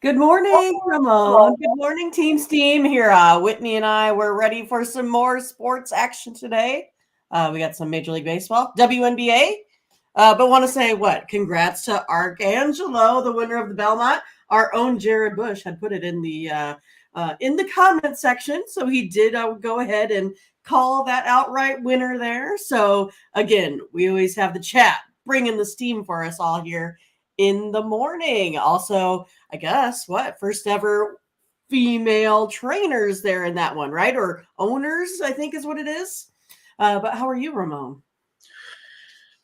Good morning, Ramon. Good morning, Team Steam. Here, Whitney and I, we're ready for some more sports action today. We got some Major League Baseball, WNBA. But want to say what? Congrats to Archangelo, the winner of the Belmont. Our own Jared Bush had put it in the comment section, so he did go ahead and call that outright winner there. So again, we always have the chat bringing the steam for us all here in the morning. Also, I guess what first ever female trainers there in that one, right? Or owners, I think is what it is. But how are you, Ramon?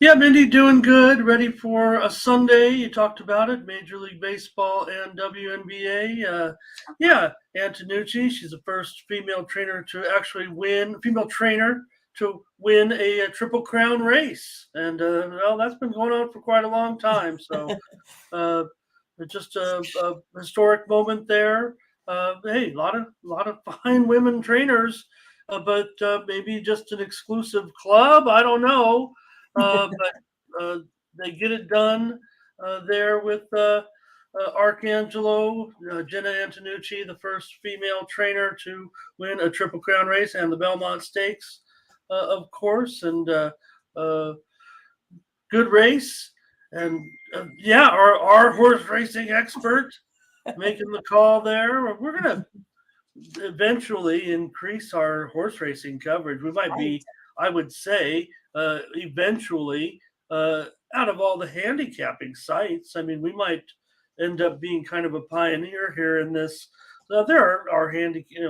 Yeah, Mindy, doing good. Ready for a Sunday. You talked about it, Major League Baseball and WNBA. Yeah, Antonucci. She's the first female trainer to win a Triple Crown race, and well, that's been going on for quite a long time. So, uh, just a historic moment there. Hey, a lot of fine women trainers, but maybe just an exclusive club. I don't know, but they get it done there with Arcangelo, Jenna Antonucci, the first female trainer to win a Triple Crown race and the Belmont Stakes, of course, and good race. And yeah, our horse racing expert making the call there. We're going to eventually increase our horse racing coverage. We might Right. be, I would say, eventually, out of all the handicapping sites, I mean, we might end up being kind of a pioneer here in this. There are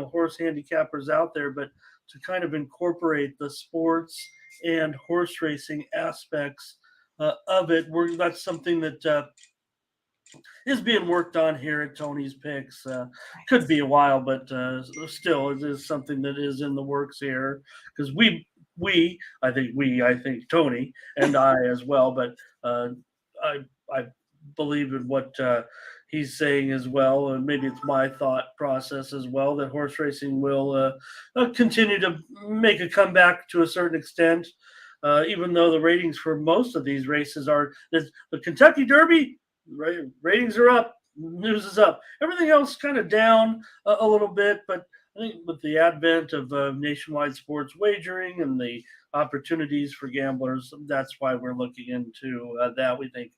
horse handicappers out there, but to kind of incorporate the sports and horse racing aspects of it, that's something that is being worked on here at Tony's Picks. Could be a while, but still, it is something that is in the works here because I think Tony and I as well, but I, I believe in what he's saying as well, and maybe it's my thought process as well that horse racing will continue to make a comeback to a certain extent. Even though the ratings for most of these races are the Kentucky Derby, ratings are up, news is up. Everything else kind of down a little bit, but I think with the advent of nationwide sports wagering and the opportunities for gamblers, that's why we're looking into that. We think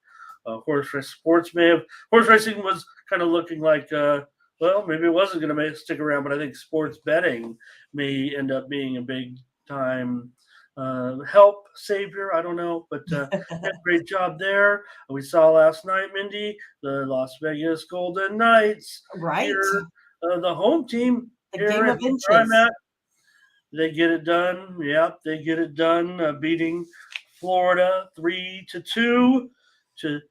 horse racing was kind of looking like. Well, maybe it wasn't going to stick around, but I think sports betting may end up being a big time help savior. I don't know, but great job there. We saw last night, Mindy, the Las Vegas Golden Knights Right. here, the home team The here game in of where I'm inches. at. They get it done. Yep, they get it done, beating Florida 3-2 to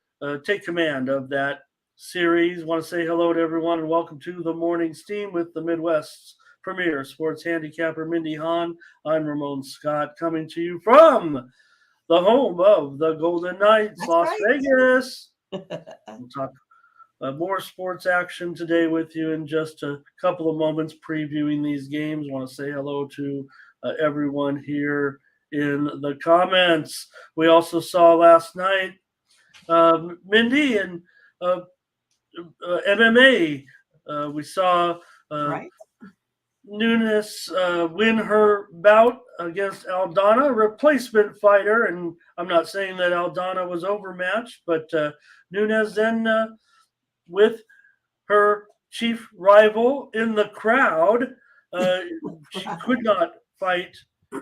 take command of that series. Want to say hello to everyone and welcome to the morning steam with the Midwest's premier sports handicapper Mindy Hahn. I'm Ramon Scott coming to you from the home of the Golden Knights, That's Las right. Vegas. We'll talk more sports action today with you in just a couple of moments previewing these games. I want to say hello to everyone here in the comments. We also saw last night Mindy and uh, MMA. We saw Right. Nunes win her bout against Aldana, replacement fighter. And I'm not saying that Aldana was overmatched, but Nunes then with her chief rival in the crowd. Uh, she could not fight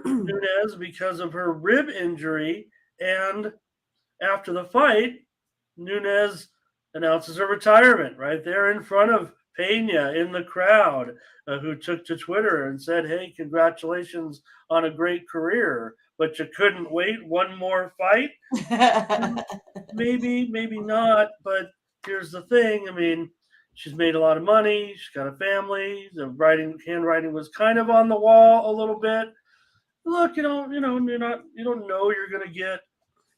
Nunes because of her rib injury. And after the fight, Nunes announces her retirement right there in front of Pena in the crowd, who took to Twitter and said, "Hey, congratulations on a great career, but you couldn't wait one more fight." Maybe, maybe not. But here's the thing. I mean, she's made a lot of money. She's got a family. The handwriting was kind of on the wall a little bit. Look, you don't know you're going to get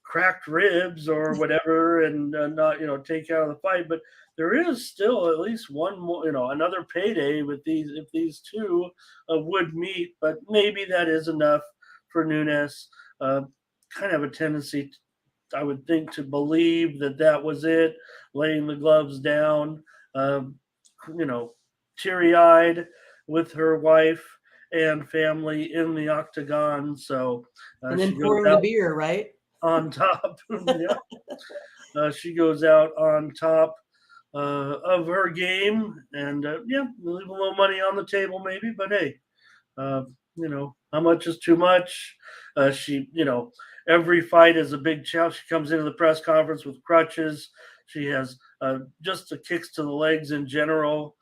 cracked ribs or whatever, and not take out of the fight. But there is still at least one more, another payday with these if these two would meet. But maybe that is enough for Nunes. Kind of a tendency I would think to believe that that was it, laying the gloves down. um, teary-eyed with her wife and family in the octagon. So And she then goes pouring the out beer, right? on top. Yeah. She goes out on top of her game, and leave a little money on the table, maybe. But hey, how much is too much? Every fight is a big challenge. She comes into the press conference with crutches. She has just the kicks to the legs in general,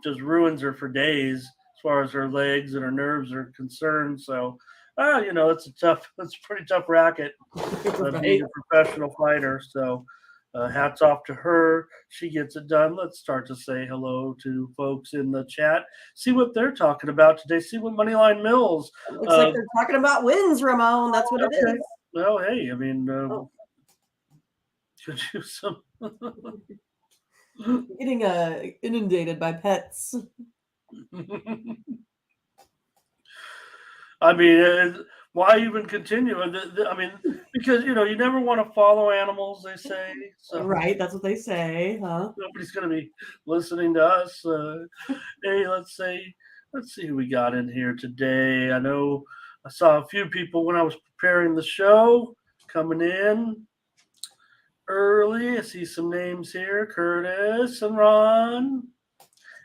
just ruins her for days as far as her legs and her nerves are concerned. So, it's a pretty tough racket being a professional fighter. So, hats off to her. She gets it done. Let's start to say hello to folks in the chat. See what they're talking about today. See what Moneyline Mills. Looks like they're talking about wins, Ramon. That's what it is. Well, hey, I mean, could you some? Getting inundated by pets. I mean, why even continue? I mean, because you never want to follow animals, they say. So Right, that's what they say, huh? nobody's going to be listening to us. Hey, let's see who we got in here today. I know I saw a few people when I was preparing the show coming in early. I see some names here: Curtis and Ron,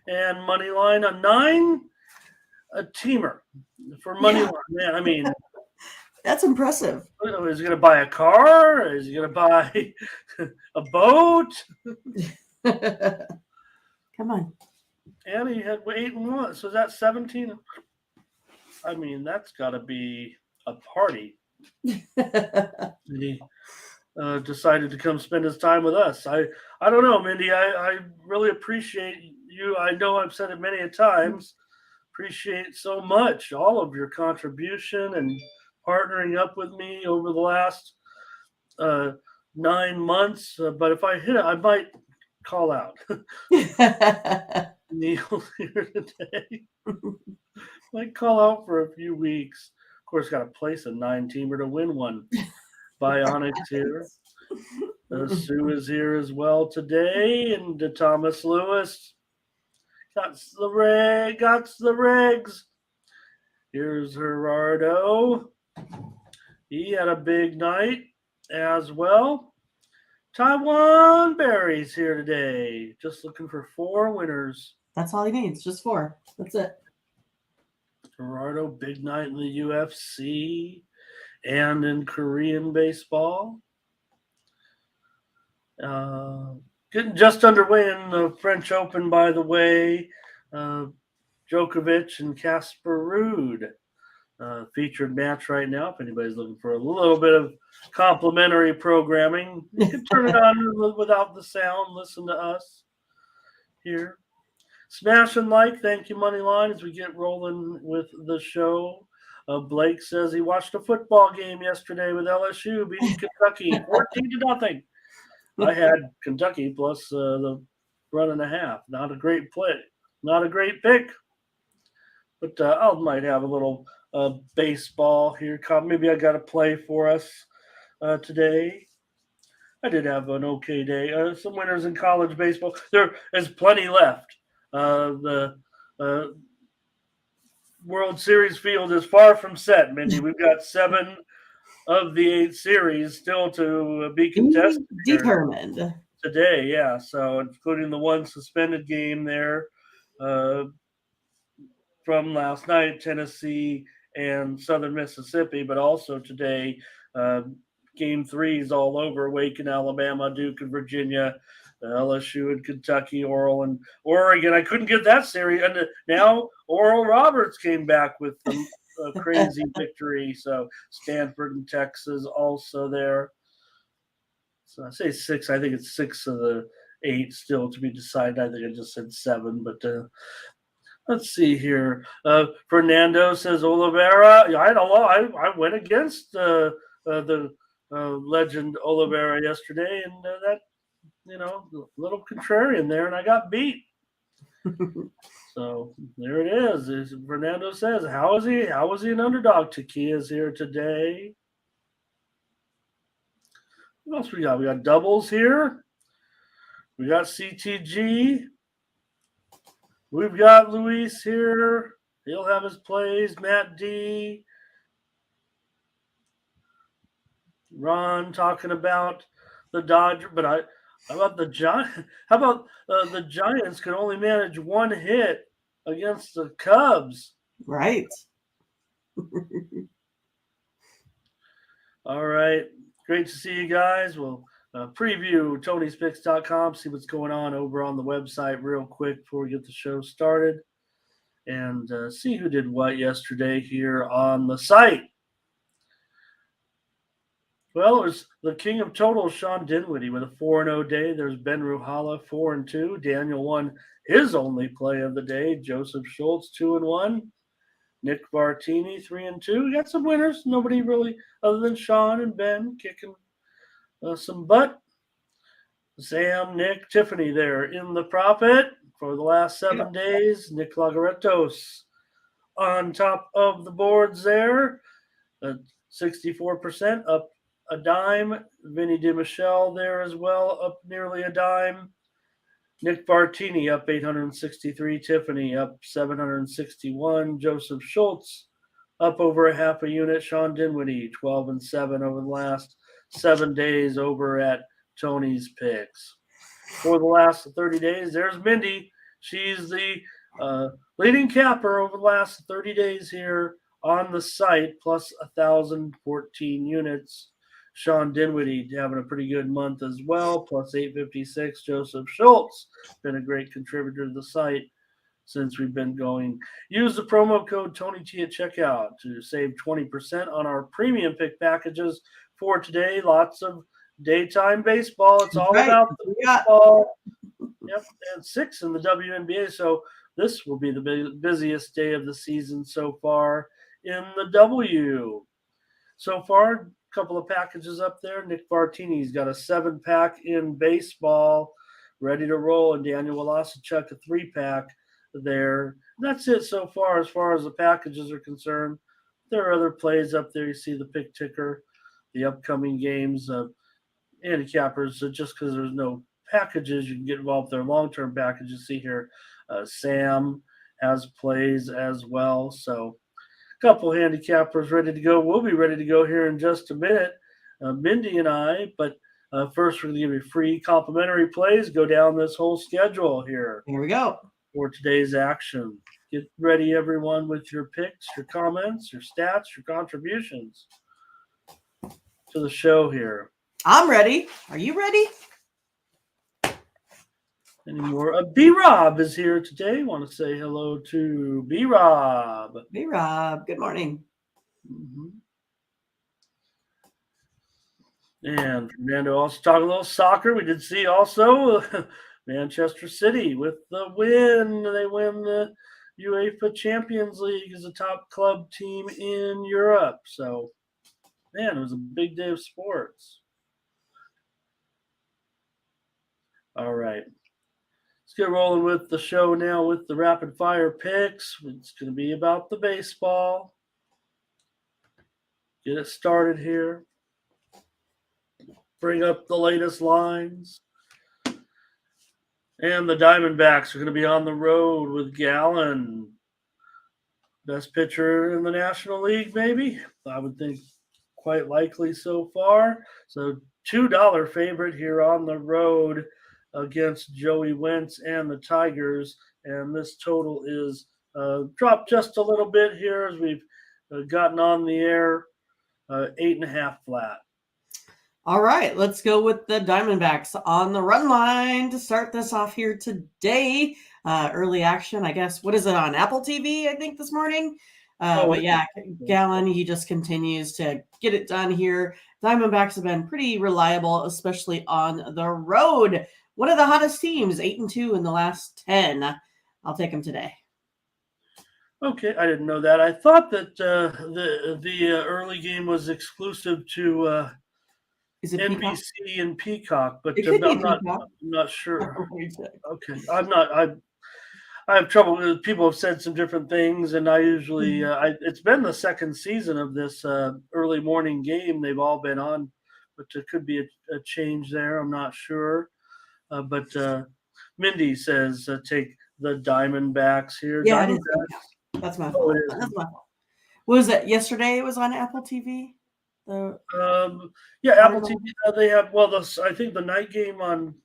and Moneyline on 9. A teamer for Moneyline. Man, I mean, that's impressive. Is he going to buy a car? Is he going to buy a boat? Come on. And he had 8-1. So that's 17. I mean, that's got to be a party. He decided to come spend his time with us. I don't know, Mindy. I really appreciate you. I know I've said it many a times. Appreciate so much all of your contribution and partnering up with me over the last 9 months. But if I hit it, I might call out. Neil here today. Might call out for a few weeks. Of course, got to place a 9-teamer to win one. Bionics here. Sue is here as well today, and Thomas Lewis. Got the regs. Here's Gerardo. He had a big night as well. Taiwan Berry's here today. Just looking for 4 winners. That's all he needs. Just 4. That's it. Gerardo, big night in the UFC and in Korean baseball. Getting just underway in the French Open, by the way. Djokovic and Casper Ruud. Featured match right now. If anybody's looking for a little bit of complimentary programming, you can turn it on without the sound. Listen to us here. Smash and like. Thank you, Moneyline, as we get rolling with the show. Blake says he watched a football game yesterday with LSU beating Kentucky 14-0. I had Kentucky plus the 1.5. Not a great play. Not a great pick. But I might have a little baseball here. Maybe I got a play for us today. I did have an okay day. Some winners in college baseball. There is plenty left. The World Series field is far from set, Mindy. We've got 7 of the 8 series still to be contested. Determined. Today, yeah. So including the one suspended game there from last night, Tennessee and Southern Mississippi, but also today, Game 3 is all over. Wake and Alabama, Duke and Virginia, LSU and Kentucky, Oral and Oregon. I couldn't get that series. And now Oral Roberts came back with a crazy victory. So Stanford and Texas also there. So I say 6. I think it's 6 of the 8 still to be decided. I think I just said 7, but let's see here. Fernando says Oliveira. I don't know. I went against the legend Oliveira yesterday, and that a little contrarian there, and I got beat. So there it is. As Fernando says, how is he an underdog? Takia's here today. What else we got? We got doubles here. We got CTG. We've got Luis here. He'll have his plays. Matt D. Ron talking about the Dodgers, but how about the Giants? How about the Giants could only manage one hit against the Cubs? Right. All right. Great to see you guys. We'll preview Tony'sPicks.com, see what's going on over on the website real quick before we get the show started, and see who did what yesterday here on the site. Well, it was the king of totals, Sean Dinwiddie, with a 4-0 day. There's Ben Ruhala, 4-2. Daniel won his only play of the day. Joseph Schultz, 2-1. Nick Vartini, 3-2. We got some winners. Nobody really, other than Sean and Ben, kicking some butt. Sam, Nick, Tiffany there in the profit for the last 7 days. Nick Lagaretos on top of the boards there. 64% up a dime. Vinny DiMichele there as well, up nearly a dime. Nick Bartini up 863. Tiffany up 761. Joseph Schultz up over a half a unit. Sean Dinwiddie 12-7 over the last 7 days over at Tony's Picks. For the last 30 days, there's Mindy. She's the leading capper over the last 30 days here on the site, plus 1,014 units. Sean Dinwiddie having a pretty good month as well, plus 856. Joseph Schultz been a great contributor to the site since we've been going. Use the promo code TonyT at checkout to save 20% on our premium pick packages for today. Lots of daytime baseball. It's all about the baseball. Yep, and 6 in the WNBA. So this will be the busiest day of the season so far in the W. So far, a couple of packages up there. Nick Bartini's got a 7-pack in baseball ready to roll, and Daniel Wolasachuk a 3-pack there. That's it so far as the packages are concerned. There are other plays up there. You see the pick ticker, the upcoming games, handicappers. Just because there's no packages, you can get involved with their long-term packages. See here, Sam has plays as well. So a couple handicappers ready to go. We'll be ready to go here in just a minute, Mindy and I. But first, we're going to give you free complimentary plays. Go down this whole schedule here. Here we go. For today's action. Get ready, everyone, with your picks, your comments, your stats, your contributions to the show here. I'm ready. Are you ready? Any more? B-Rob is here today. Want to say hello to B-Rob. B-Rob, good morning. Mm-hmm. And Fernando also talking a little soccer. We did see also Manchester City with the win. They win the UEFA Champions League as a top club team in Europe. So, man, it was a big day of sports. All right. Let's get rolling with the show now with the rapid fire picks. It's going to be about the baseball. Get it started here. Bring up the latest lines. And the Diamondbacks are going to be on the road with Gallen. Best pitcher in the National League, maybe? I would think quite likely so far. So $2 favorite here on the road against Joey Wentz and the Tigers. And this total is dropped just a little bit here as we've gotten on the air, 8.5 flat. All right, let's go with the Diamondbacks on the run line to start this off here today. Early action, I guess. What is it on Apple TV, I think, this morning? But yeah, Gallen, he just continues to get it done here. Diamondbacks have been pretty reliable, especially on the road. One of the hottest teams, 8-2 in the last 10. I'll take them today. Okay, I didn't know that. I thought that the early game was exclusive to is it NBC Peacock? and Peacock, but I'm not sure. Okay, I have trouble with people have said some different things, and I usually it's been the second season of this early morning game. They've all been on, but there could be a change there. I'm not sure. But Mindy says take the Diamondbacks here. Yeah, it is. Diamondbacks. That's my Oh, fault. it is. That's my fault. What was it? Yesterday it was on Apple TV. The Yeah, Apple final? TV. They have I think the night game on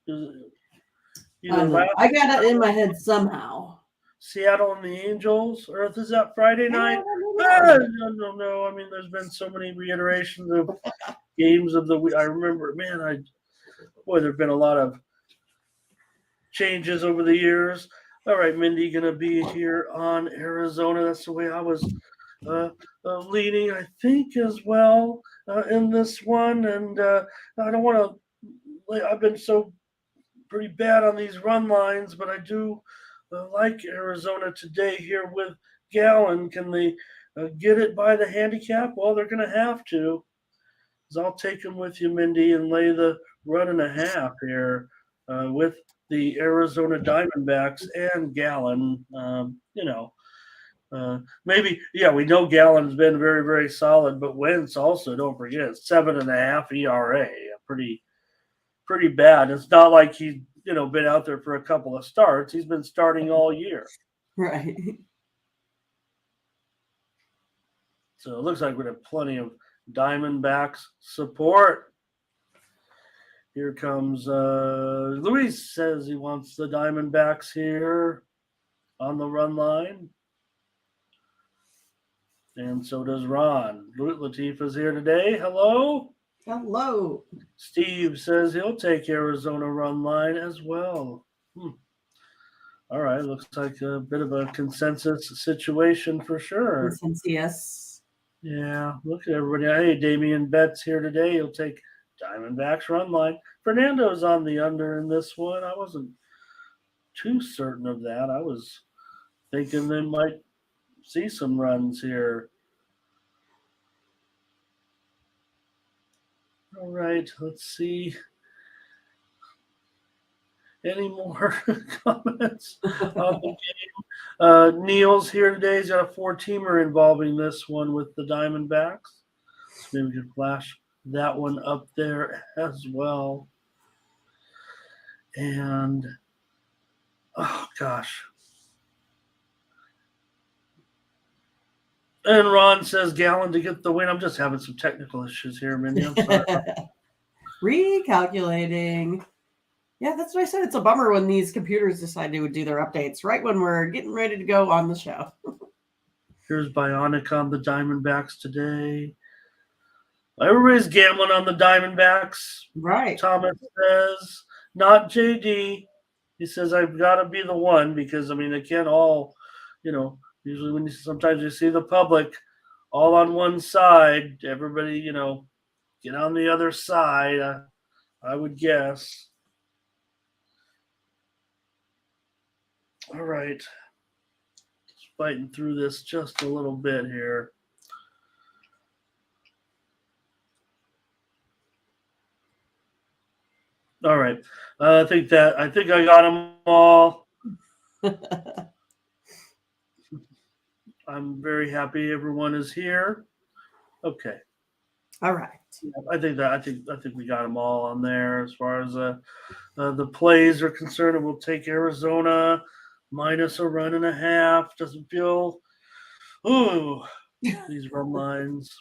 either last I got it in my head somehow. Seattle and the Angels, or is that Friday night? No. I mean, there's been so many reiterations of games of the week. I remember, man, there've been a lot of changes over the years. All right, Mindy, gonna be here on Arizona. That's the way I was leading, I think, as well in this one. And I don't want to. I've been so pretty bad on these run lines, but I do like Arizona today here with Gallon. Can they get it by the handicap? Well, they're going to have to. So I'll take them with you, Mindy, and lay the 1.5 here with the Arizona Diamondbacks and Gallon. Maybe, we know Gallon's been very, very solid, but Wentz also, don't forget, 7.5 ERA, pretty bad. It's not like he's been out there for a couple of starts. He's been starting all year. Right. So it looks like we have plenty of Diamondbacks support. Here comes Luis says he wants the Diamondbacks here on the run line. And so does Ron. Latifah's here today. Hello. Hello. Steve says he'll take Arizona run line as well. All right, looks like a bit of a consensus situation for sure. Consensus. Yeah, look at everybody. Hey, Damian Betts here today. He'll take Diamondbacks run line. Fernando's on the under in this one. I wasn't too certain of that. I was thinking they might see some runs here. All right, let's see. Any more comments on the game? Neil's here today. He's got a 4-teamer involving this one with the Diamondbacks. So maybe we can flash that one up there as well. And, oh, gosh. And Ron says Gallon to get the win. I'm just having some technical issues here, Mindy. I'm sorry. Recalculating. Yeah, that's what I said. It's a bummer when these computers decide to do their updates right when we're getting ready to go on the show. Here's Bionic on the Diamondbacks today. Everybody's gambling on the Diamondbacks. Right. Thomas says, not JD. He says, I've got to be the one because, they can't all, usually sometimes you see the public all on one side, everybody, get on the other side, I would guess. All right. Just fighting through this just a little bit here. All right. I think I got them all. I'm very happy everyone is here. Okay. All right. I think we got them all on there as far as the plays are concerned. And we'll take Arizona minus a 1.5. Doesn't feel these run lines.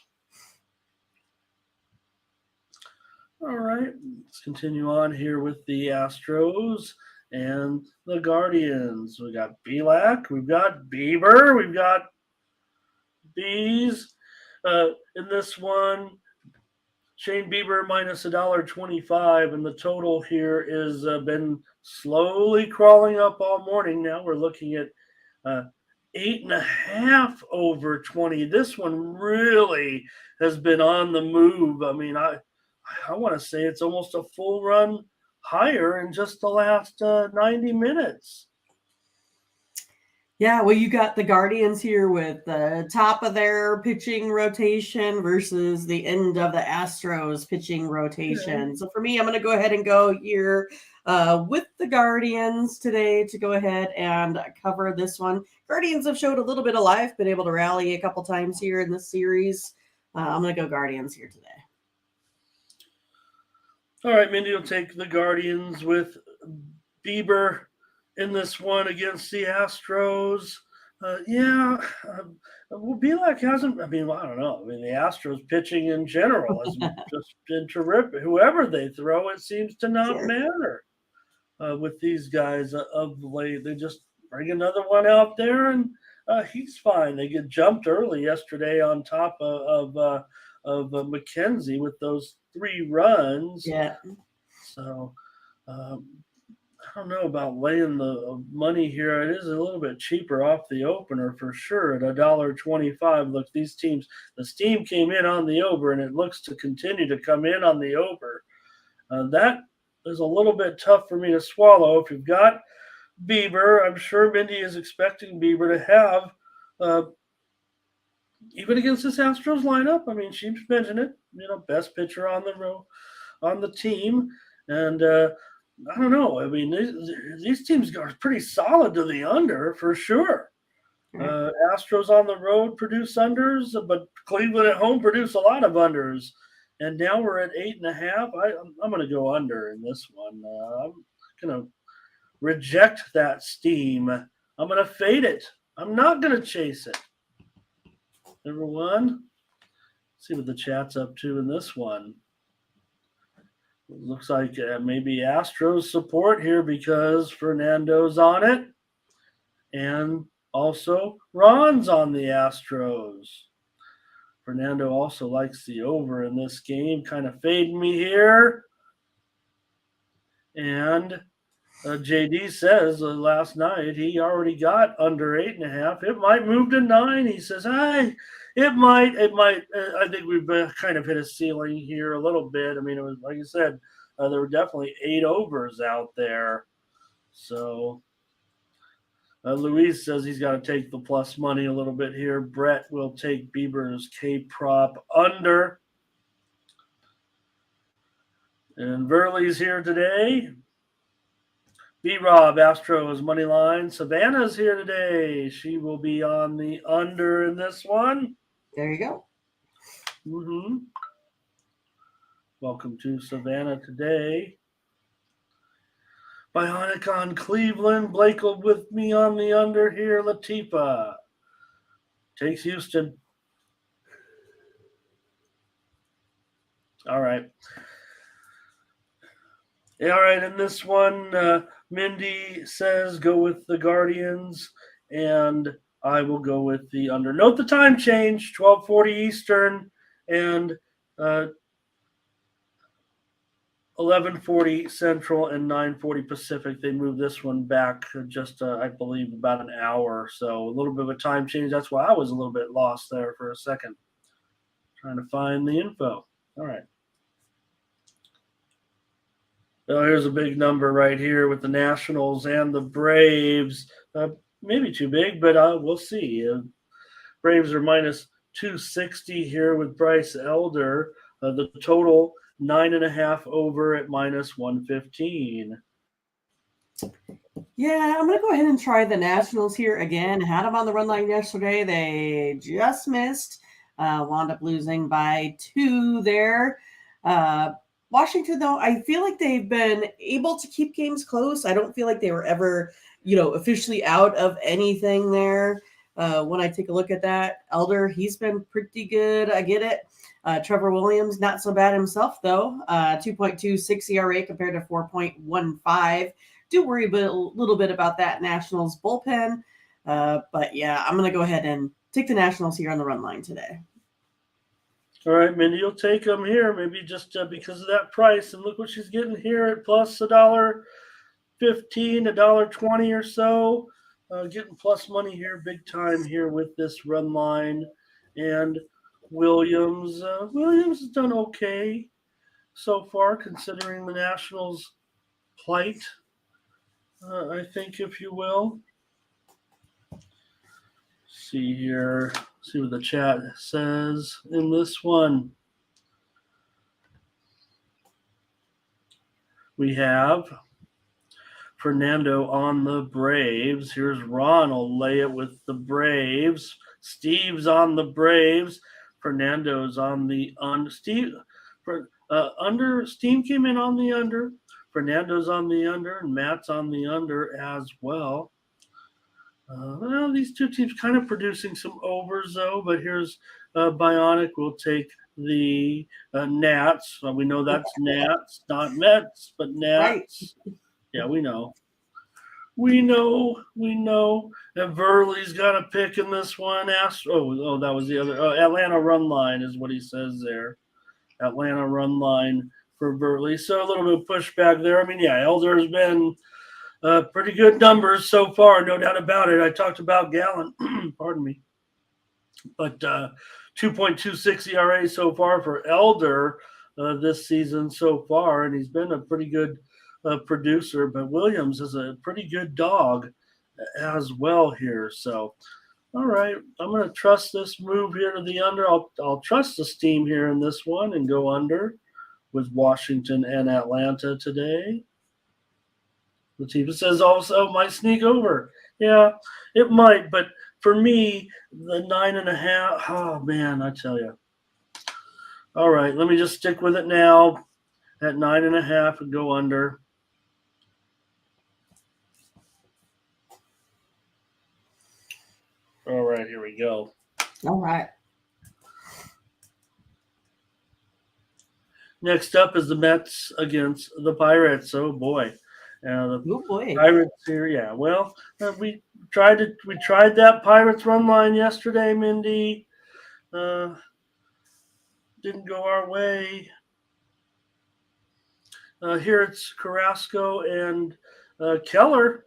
All right, let's continue on here with the Astros and the Guardians. We got Belak, we've got Bieber, we've got Bees. In this one, Shane Bieber minus $1.25, and the total here is been slowly crawling up all morning. Now we're looking at 8.5 over 20. This one really has been on the move. I want to say it's almost a full run higher in just the last 90 minutes. Yeah, well, you got the Guardians here with the top of their pitching rotation versus the end of the Astros pitching rotation. Okay. So for me, I'm going to go ahead and go here with the Guardians today to go ahead and cover this one. Guardians have showed a little bit of life, been able to rally a couple times here in this series. I'm going to go Guardians here today. All right, Mindy will take the Guardians with Bieber in this one against the Astros. Yeah, well, Belak hasn't. I mean, I don't know. I mean, the Astros pitching in general has just been terrific. Whoever they throw, it seems to not Sure. matter with these guys of late. They just bring another one out there, and he's fine. They get jumped early yesterday on top of McKenzie with those 3 runs. Yeah. So I don't know about laying the money here. It is a little bit cheaper off the opener for sure at $1.25. Look, these teams, the steam came in on the over, and it looks to continue to come in on the over. That is a little bit tough for me to swallow. If you've got Bieber, I'm sure Mindy is expecting Bieber to have, even against this Astros lineup. I mean, she's mentioned it. Best pitcher on the row on the team, and I don't know. I mean, these teams are pretty solid to the under for sure. Astros on the road produce unders, but Cleveland at home produce a lot of unders. And now we're at 8.5. I'm going to go under in this one. I'm going to reject that steam. I'm going to fade it. I'm not going to chase it. Everyone, see what the chat's up to in this one. Looks like maybe Astros support here because Fernando's on it. And also Ron's on the Astros. Fernando also likes the over in this game, kind of fading me here. And JD says last night he already got under 8.5. It might move to 9. He says, hey, it might. I think we've kind of hit a ceiling here a little bit. I mean, it was, like I said, there were definitely 8 overs out there. So Luis says he's got to take the plus money a little bit here. Brett will take Bieber's K-prop under. And Verley's here today. B-Rob, Astros money line. Savannah's here today. She will be on the under in this one. There you go. Mm-hmm. Welcome to Savannah today. Bionic on Cleveland. Blake will with me on the under here. Latifa takes Houston. All right. All right, in this one, Mindy says go with the Guardians, and I will go with the under. Note the time change, 12:40 Eastern and 11:40 Central and 9:40 Pacific. They moved this one back just, I believe, about an hour. So a little bit of a time change. That's why I was a little bit lost there for a second, trying to find the info. All right. Oh, here's a big number right here with the Nationals and the Braves. Maybe too big, but we'll see. Braves are minus 260 here with Bryce Elder. The total 9.5 over at minus 115. Yeah, I'm going to go ahead and try the Nationals here again. Had them on the run line yesterday. They just missed. Wound up losing by 2 there. Washington, though, I feel like they've been able to keep games close. I don't feel like they were ever, officially out of anything there. When I take a look at that, Elder, he's been pretty good. I get it. Trevor Williams, not so bad himself, though. 2.26 ERA compared to 4.15. Do worry a little bit about that Nationals bullpen. But, yeah, I'm going to go ahead and take the Nationals here on the run line today. All right, Mindy, you'll take them here, maybe just because of that price. And look what she's getting here at plus $1.15, $1.20 or so. Getting plus money here, big time here with this run line. And Williams has done okay so far, considering the Nationals' plight, I think, if you will. See here. See what the chat says in this one. We have Fernando on the Braves. Here's Ron will lay it with the Braves. Steve's on the Braves. Fernando's on the Steve. Under Steam came in on the under. Fernando's on the under, and Matt's on the under as well. Well, these two teams kind of producing some overs though. But here's Bionic. Will take the Nats. We know that's Nats, not Mets, but Nats. Right. Yeah, we know. We know. And Verley's got a pick in this one. Oh, that was the other. Atlanta run line is what he says there. Atlanta run line for Verley. So a little bit of pushback there. I mean, yeah, Elder's been pretty good numbers so far, no doubt about it. I talked about Gallen. Pardon me. But 2.26 ERA so far for Elder this season so far, and he's been a pretty good producer. But Williams is a pretty good dog as well here. So, all right, I'm going to trust this move here to the under. I'll trust the Steam here in this one and go under with Washington and Atlanta today. Latifa says also might sneak over. Yeah, it might, but for me, the 9.5. Oh man, I tell you. All right, let me just stick with it now at 9.5 and go under. All right, here we go. All right. Next up is the Mets against the Pirates. Oh boy. Pirates here, yeah. Well, we tried that Pirates run line yesterday, Mindy. Didn't go our way. Here it's Carrasco and Keller.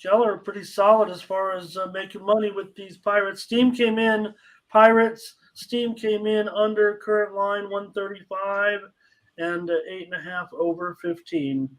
Keller pretty solid as far as making money with these Pirates. Steam came in under current line 135 and 8.5 over 15.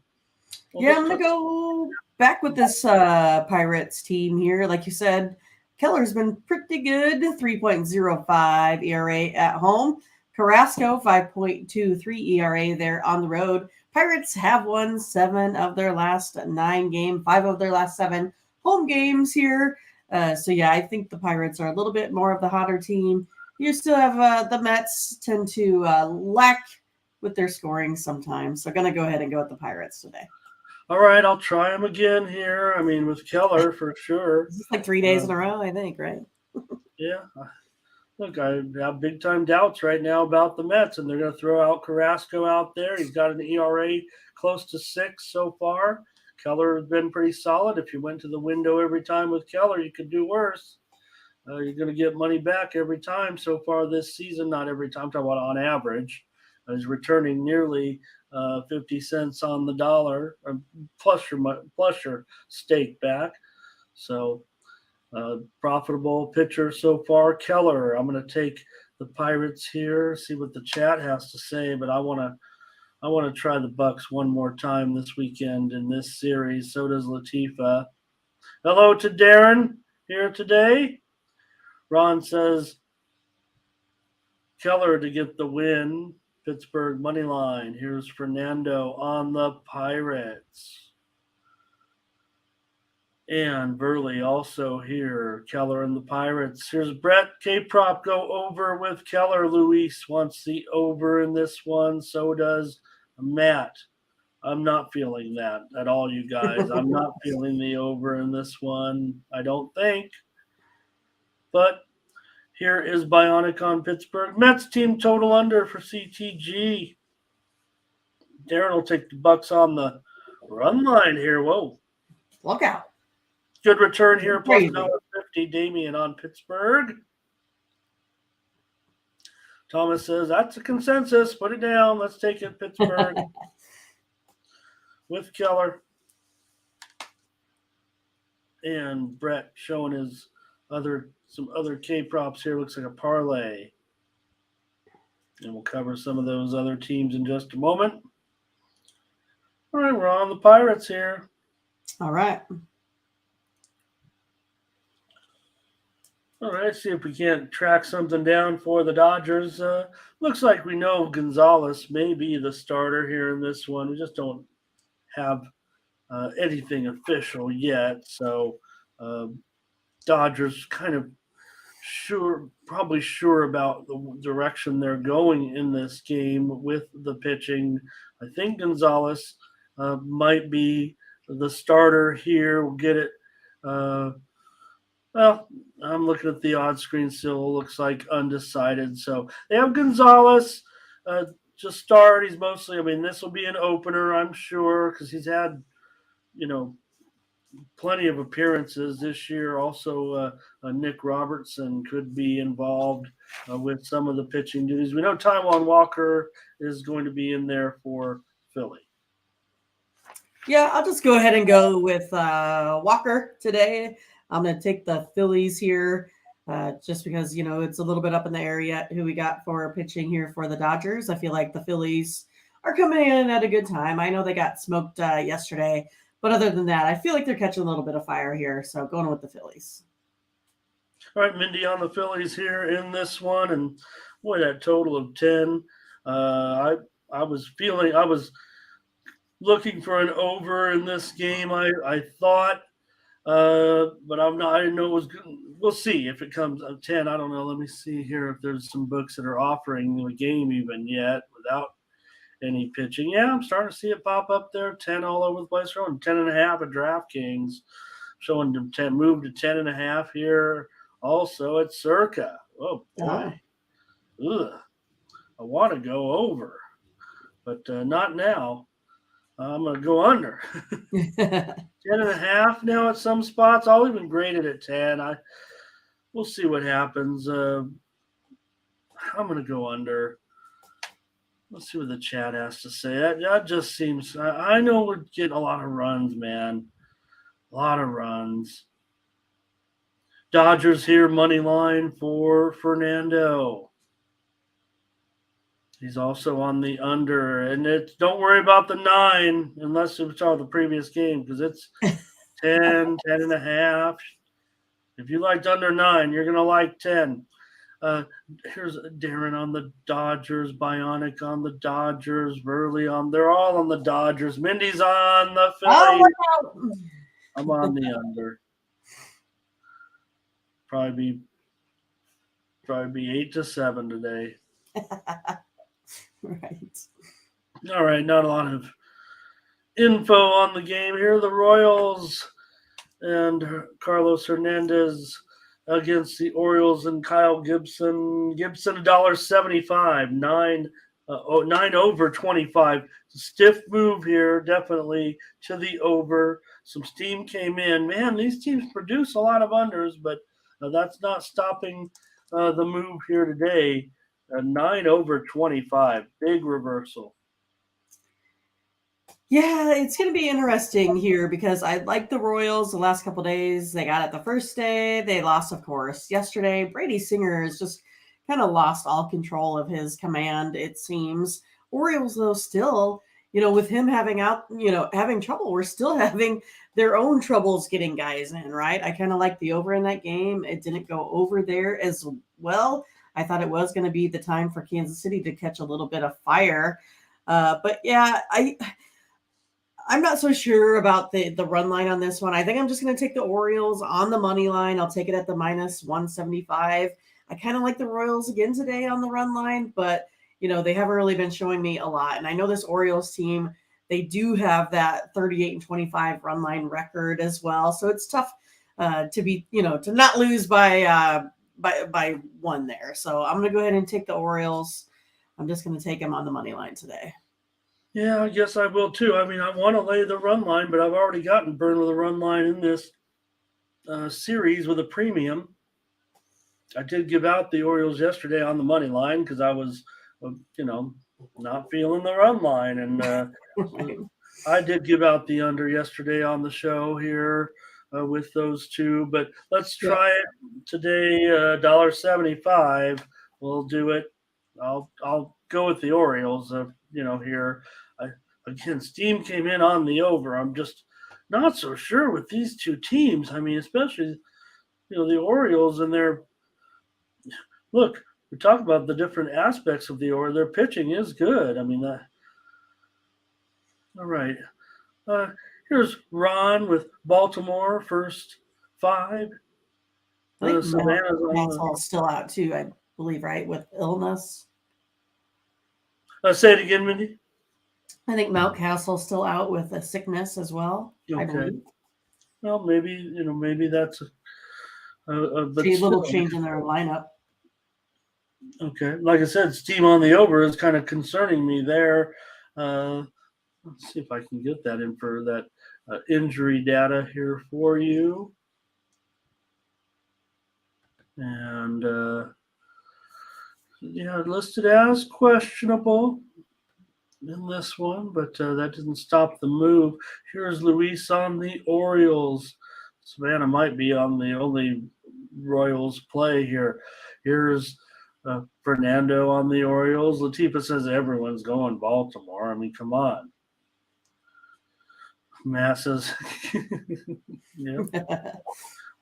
Yeah, I'm going to go back with this Pirates team here. Like you said, Keller's been pretty good, 3.05 ERA at home. Carrasco, 5.23 ERA there on the road. Pirates have won 7 of their last 9 games, 5 of their last 7 home games here. So, yeah, I think the Pirates are a little bit more of the hotter team. You still have the Mets tend to lack with their scoring sometimes. So, going to go ahead and go with the Pirates today. All right, I'll try him again here. I mean, with Keller for sure. This is like 3 days in a row, I think, right? Yeah. Look, I have big time doubts right now about the Mets, and they're going to throw out Carrasco out there. He's got an ERA close to 6 so far. Keller has been pretty solid. If you went to the window every time with Keller, you could do worse. You're going to get money back every time so far this season. Not every time, I'm talking about on average. He's returning nearly 50 cents on the dollar, plus your stake back. So profitable pitcher so far. Keller, I'm going to take the Pirates here, see what the chat has to say, but I want to try the Bucks one more time this weekend in this series. So does Latifa. Hello to Darren here today. Ron says Keller to get the win. Pittsburgh money line. Here's Fernando on the Pirates. And Burley also here. Keller and the Pirates. Here's Brett. K-Prop go over with Keller. Luis wants the over in this one. So does Matt. I'm not feeling that at all, you guys. I'm not feeling the over in this one, I don't think. But here is Bionic on Pittsburgh. Mets team total under for CTG. Darren will take the Bucks on the run line here. Whoa. Look out. Good return here, plus $1.50. Damien on Pittsburgh. Thomas says, that's a consensus. Put it down. Let's take it, Pittsburgh. With Keller. And Brett showing his some other K-props here. Looks like a parlay. And we'll cover some of those other teams in just a moment. All right, we're on the Pirates here. All right. All right, see if we can't track something down for the Dodgers. Looks like we know Gonzalez may be the starter here in this one. We just don't have anything official yet. So Dodgers kind of probably sure about the direction they're going in this game with the pitching. I think Gonzalez might be the starter here. We'll get it. Uh, well, I'm looking at the odd screen still. Looks like undecided. So they have Gonzalez to start. He's mostly, I mean, this will be an opener, I'm sure, because he's had, you know, plenty of appearances this year. Also, Nick Robertson could be involved with some of the pitching duties. We know Taijuan Walker is going to be in there for Philly. Yeah, I'll just go ahead and go with Walker today. I'm going to take the Phillies here just because, it's a little bit up in the air yet who we got for pitching here for the Dodgers. I feel like the Phillies are coming in at a good time. I know they got smoked yesterday, but other than that, I feel like they're catching a little bit of fire here. So going with the Phillies. All right, Mindy on the Phillies here in this one. And boy, that total of 10. I was looking for an over in this game. I thought, but I'm not. I didn't know it was good. We'll see if it comes up 10. I don't know. Let me see here if there's some books that are offering the game even yet without any pitching. Yeah, I'm starting to see it pop up there. 10 all over the place. Showing 10.5 at DraftKings. Showing them 10, move to 10.5 here. Also at Circa. Oh boy. Ugh. I want to go over, but not now. I'm going to go under. 10.5 now at some spots. I'll even grade it at 10. We'll see what happens. I'm going to go under. Let's see what the chat has to say. That just seems. I know we're getting a lot of runs, man. A lot of runs. Dodgers here, money line for Fernando. He's also on the under, and don't worry about the 9 unless you saw the previous game because it's 10, 10.5. If you liked under 9, you're going to like 10. Here's Darren on the Dodgers, Bionic on the Dodgers, Burley on. They're all on the Dodgers. Mindy's on the Phillies. Oh, I'm on the under. Probably be 8-7 today. Right. All right, not a lot of info on the game here. The Royals and Carlos Hernandez against the Orioles and Kyle Gibson. Gibson $1.75, 9 over 25. Stiff move here, definitely to the over. Some steam came in. Man, these teams produce a lot of unders, but that's not stopping the move here today. 9 over 25, big reversal. Yeah, it's going to be interesting here because I like the Royals the last couple days. They got it the first day. They lost, of course, yesterday. Brady Singer has just kind of lost all control of his command, it seems. Orioles, though, still, with him having trouble, we're still having their own troubles getting guys in, right? I kind of like the over in that game. It didn't go over there as well. I thought it was going to be the time for Kansas City to catch a little bit of fire. But yeah, I'm not so sure about the run line on this one. I think I'm just going to take the Orioles on the money line. I'll take it at the -175. I kind of like the Royals again today on the run line, but they haven't really been showing me a lot. And I know this Orioles team, they do have that 38-25 run line record as well. So it's tough to be, to not lose by one there. So I'm going to go ahead and take the Orioles. I'm just going to take them on the money line today. Yeah, I guess I will too. I mean, I want to lay the run line, but I've already gotten burned with a run line in this series with a premium. I did give out the Orioles yesterday on the money line because I was, not feeling the run line. And Right. I did give out the under yesterday on the show here with those two. But let's try it today, $1.75. We'll do it. I'll go with the Orioles, here. Again, steam came in on the over. I'm just not so sure with these two teams. I mean, especially, the Orioles and look, we talk about the different aspects of the Orioles. Their pitching is good. I mean, all right. Here's Ron with Baltimore, first 5. I think Savannah's on the. Mountcastle's still out too, I believe, right, with illness. Say it again, Mindy. I think Mountcastle's still out with a sickness as well, I Okay. believe. Well, maybe that's but See a little still. change in their lineup. Okay. Like I said, steam on the over is kind of concerning me there. Let's see if I can get that in for that injury data here for you. And yeah, listed as questionable in this one, but that didn't stop the move. Here's Luis on the Orioles. Savannah might be on the only Royals play here. Here's Fernando on the Orioles. Latifa says everyone's going Baltimore. I mean, come on. Masses. Yeah.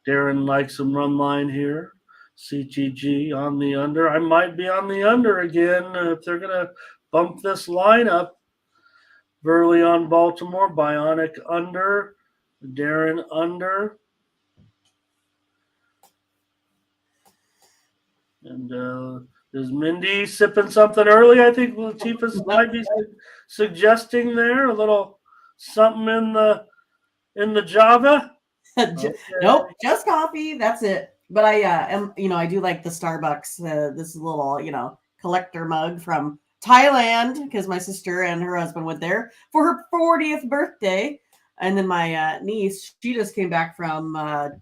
Darren likes some run line here. CTG on the under. I might be on the under again if they're going to bump this lineup. Burley on Baltimore. Bionic under. Darren under. And is Mindy sipping something early? I think Latifah might be suggesting there a little something in the Java. Okay. Nope, just coffee. That's it. But I I do like the Starbucks. This little, collector mug from Thailand because my sister and her husband went there for her 40th birthday. And then my niece, she just came back from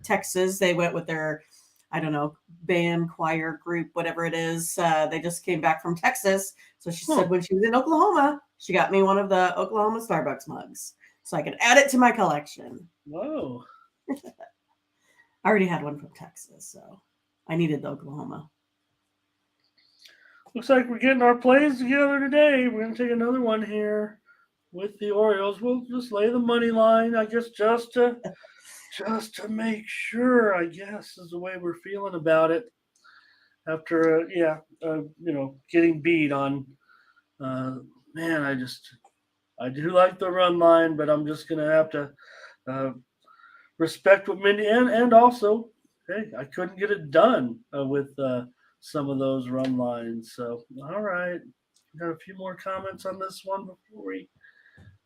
Texas. They went with their, I don't know, band, choir group, whatever it is. They just came back from Texas. So she said when she was in Oklahoma, she got me one of the Oklahoma Starbucks mugs so I could add it to my collection. Whoa. I already had one from Texas, so I needed the Oklahoma. Looks like we're getting our plays together today. We're going to take another one here with the Orioles. We'll just lay the money line, I guess, just to make sure, I guess, is the way we're feeling about it. After, getting beat on, man, I do like the run line, but I'm just going to have to respect what Mindy and also, hey, I couldn't get it done with some of those run lines. So, all right. Got a few more comments on this one before we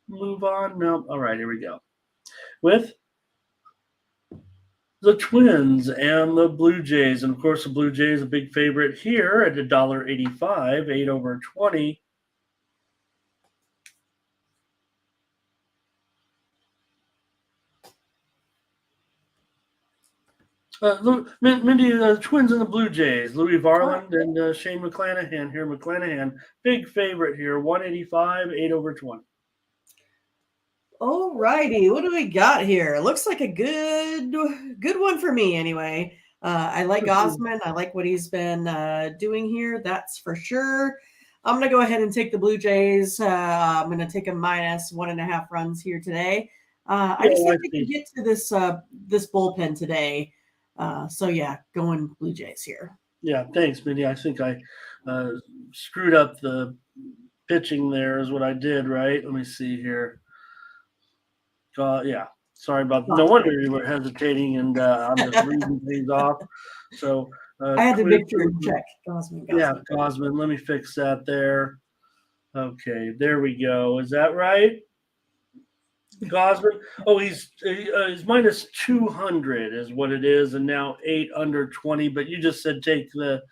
move on. No, all right, here we go. With the Twins and the Blue Jays. And of course, the Blue Jays a big favorite here at $1.85, 8/20. Mindy, the Twins and the Blue Jays, Louis Varland and Shane McClanahan here. McClanahan, big favorite here, 185, 8/20. All righty, what do we got here? Looks like a good one for me anyway. I like Osman. I like what he's been doing here. That's for sure. I'm going to go ahead and take the Blue Jays. I'm going to take a minus 1.5 runs here today. I just think they can get to this bullpen today. So yeah, going Blue Jays here. Yeah, thanks, Mindy. I think I screwed up the pitching there is what I did, right? Let me see here. Yeah, sorry about that. No wonder you were hesitating, and I'm just reading things off. So I had to make sure check. Gosman. Yeah, Gosman. Let me fix that there. Okay, there we go. Is that right? Gosman. Oh, he's minus 200 is what it is, and now 8/20. But you just said take the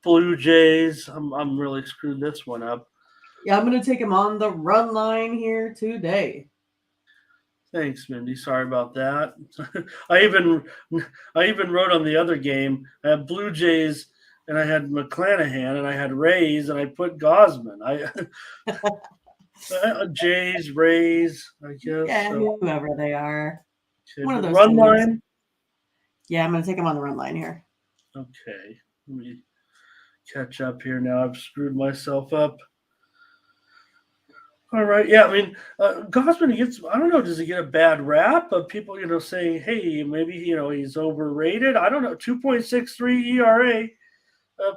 Blue Jays. I'm really screwed this one up. Yeah, I'm going to take him on the run line here today. Thanks, Mindy. Sorry about that. I even wrote on the other game. I had Blue Jays and I had McClanahan and I had Rays and I put Gosman. Jays, Rays, I guess. Yeah, whoever they are. Okay, one of those run teams. line. Yeah, I'm going to take him on the run line here. Okay, let me catch up here now. I've screwed myself up. All right. Yeah. I mean, Gosman gets, I don't know, does he get a bad rap of people, saying, hey, maybe, he's overrated? I don't know. 2.63 ERA,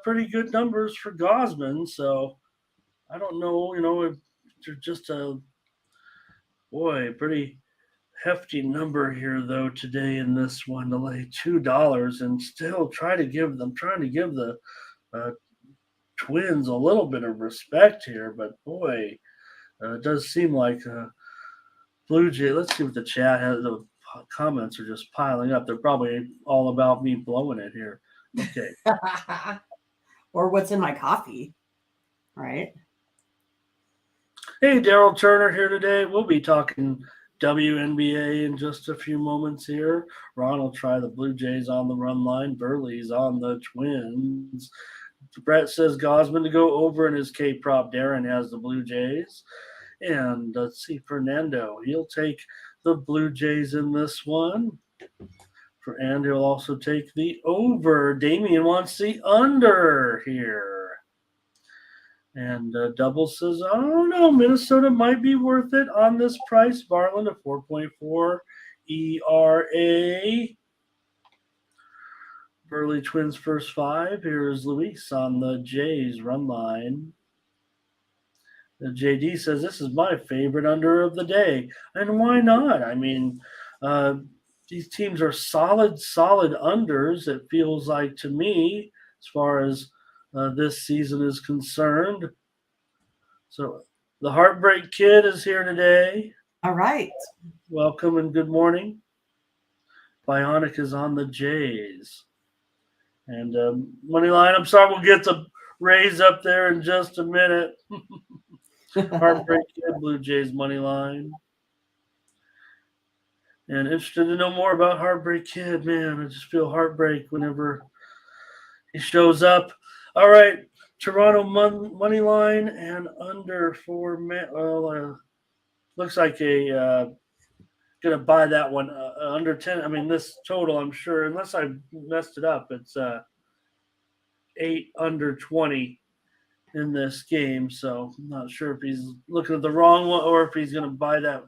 pretty good numbers for Gosman. So I don't know, if they're just pretty hefty number here though today in this one to lay $2 and still trying to give the uh, Twins a little bit of respect here, but boy, it does seem like Blue Jay. Let's see what the chat has. The comments are just piling up. They're probably all about me blowing it here. Okay. Or what's in my coffee, right? Hey, Daryl Turner here today. We'll be talking WNBA in just a few moments here. Ron will try the Blue Jays on the run line. Burley's on the Twins. Brett says Gosman to go over in his K-prop. Darren has the Blue Jays. And let's see, Fernando. He'll take the Blue Jays in this one. And he'll also take the over. Damien wants the under here. And Double says, I don't know, Minnesota might be worth it on this price. Barland, a 4.4 ERA. Burley Twins first five. Here's Luis on the Jays run line. The JD says, this is my favorite under of the day. And why not? I mean, these teams are solid unders, it feels like to me, as far as this season is concerned. So the Heartbreak Kid is here today. All right. Welcome and good morning. Bionic is on the Jays. And Moneyline, I'm sorry, we'll get the Rays up there in just a minute. Heartbreak Kid, Blue Jays Moneyline. And interested to know more about Heartbreak Kid. Man, I just feel heartbreak whenever he shows up. All right, Toronto money line and under for looks like gonna buy that one under 10. I mean, this total, I'm sure, unless I messed it up, it's 8 under 20 in this game. So I'm not sure if he's looking at the wrong one or if he's gonna buy that.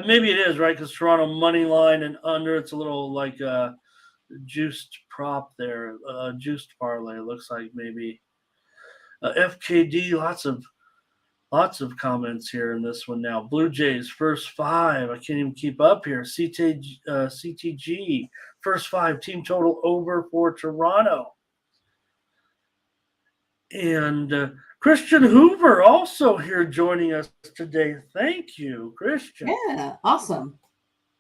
Maybe it is, right? Because Toronto money line and under, it's a little like juiced prop there, juiced parlay. It looks like maybe FKD. Lots of comments here in this one now. Blue Jays first five. I can't even keep up here. CTG first five. Team total over for Toronto. And Christian Hoover also here joining us today. Thank you, Christian. Yeah, awesome.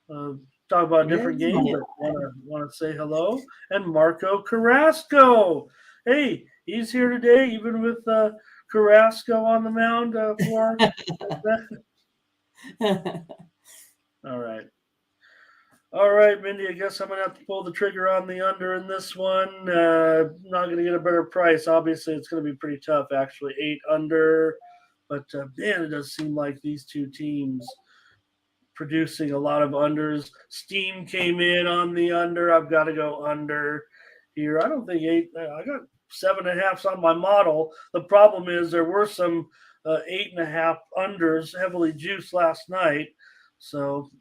Talk about a different game, but want to say hello. And Marco Carrasco. Hey, he's here today, even with Carrasco on the mound for All right, Mindy, I guess I'm going to have to pull the trigger on the under in this one. Not going to get a better price. Obviously, it's going to be pretty tough, actually. 8 under. But, man, it does seem like these two teams producing a lot of unders. Steam came in on the under. I've got to go under here. I don't think 8. I got 7.5s on my model. The problem is there were some 8.5 unders heavily juiced last night. So,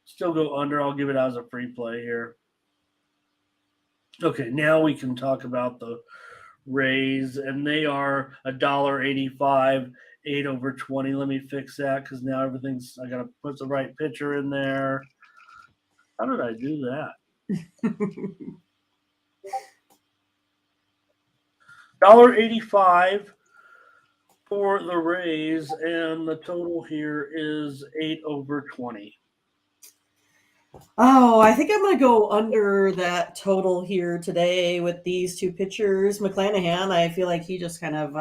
still go under. I'll give it as a free play here. Okay, now we can talk about the Rays, and they are $1.85, 8 over 20. Let me fix that because now everything's. I gotta put the right pitcher in there. How did I do that? $1.85 for the Rays, and the total here is 8 over 20. Oh, I think I'm going to go under that total here today with these two pitchers. McClanahan, I feel like he just kind of,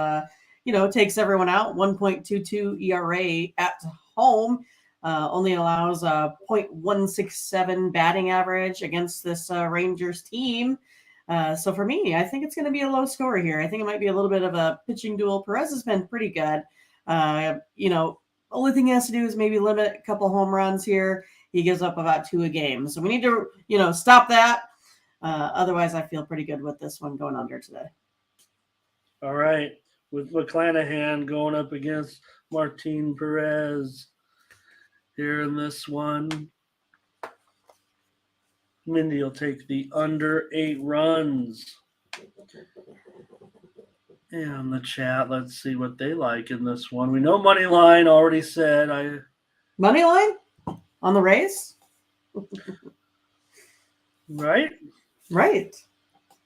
takes everyone out. 1.22 ERA at home. Only allows a .167 batting average against this Rangers team. So for me, I think it's going to be a low score here. I think it might be a little bit of a pitching duel. Perez has been pretty good. Only thing he has to do is maybe limit a couple home runs here. He gives up about 2 a game. So we need to, stop that. Otherwise, I feel pretty good with this one going under today. All right. With McClanahan going up against Martin Perez here in this one. Mindy will take the under 8 runs. And the chat, let's see what they like in this one. We know money line already said. Money line? on the Rays. Right? Right.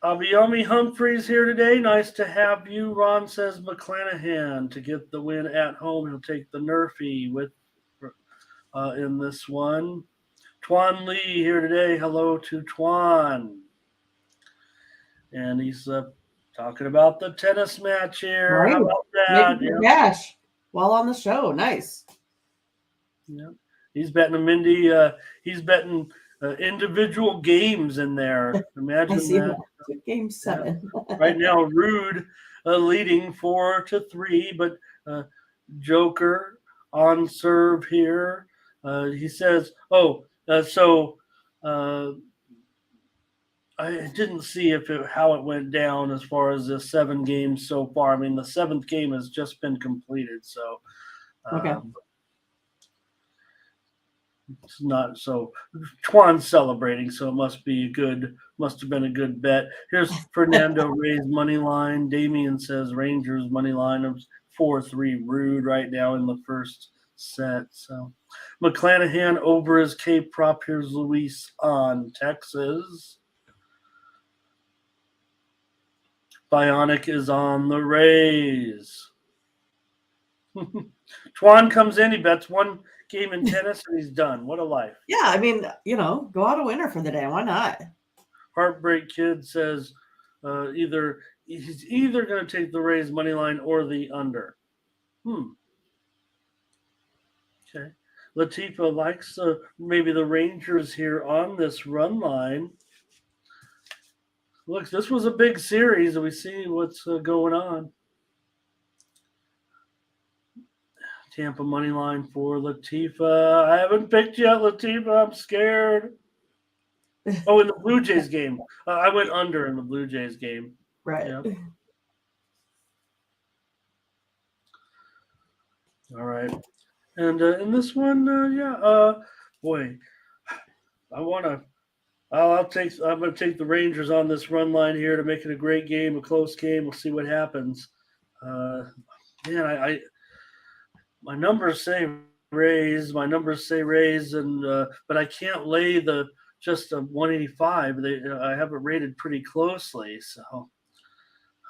Abiyomi Humphreys here today. Nice to have you. Ron says McClanahan to get the win at home. He'll take the Nerfy with in this one. Twan Lee here today. Hello to Twan. And he's talking about the tennis match here. Right. How about that? Making cash while on the show. Nice. Yeah. He's betting a Mindy. He's betting individual games in there. Imagine I see that. Game 7. Yeah. Right now, Rude leading 4-3, but Joker on serve here. He says, I didn't see how it went down as far as the 7 games so far. I mean, the 7th game has just been completed, so Okay. it's not so. Twan's celebrating, so it must have been a good bet. Here's Fernando Ray's money line. Damien says Rangers money line of 4-3 Rude right now in the first set. So McClanahan over his K prop. Here's Luis on Texas. Bionic is on the Rays. Twan comes in, he bets 1 game in tennis, and he's done. What a life. Yeah, I mean, go out a winner for the day. Why not? Heartbreak Kid says he's either going to take the Rays money line or the under. Okay. Latifa likes maybe the Rangers here on this run line. Look, this was a big series, and we see what's going on. Tampa money line for Latifa. I haven't picked yet, Latifa. I'm scared. Oh, in the Blue Jays game. I went under in the Blue Jays game. Right. Yeah. All right. And in this one, boy, I'm going to take the Rangers on this run line here to make it a great game, a close game. We'll see what happens. My numbers say Rays. And but I can't lay just a 185. I have it rated pretty closely. So,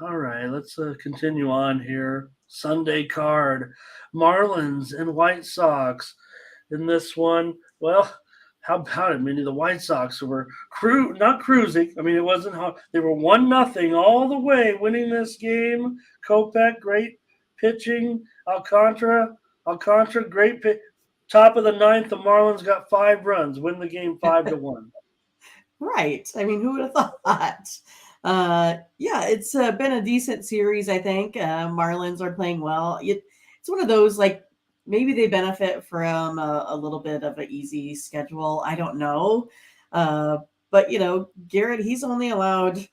all right, let's continue on here. Sunday card, Marlins and White Sox. In this one, well, how about it, Mindy? The White Sox were not cruising. I mean, it wasn't hard. They were 1-0 all the way, winning this game. Kopech, great pitching. Alcantara, great pitch. Top of the 9th, the Marlins got 5 runs, win the game 5-1. Right. I mean, who would have thought? It's been a decent series, I think. Marlins are playing well. It's one of those, like, maybe they benefit from a little bit of an easy schedule. I don't know. But, Garrett, he's only allowed,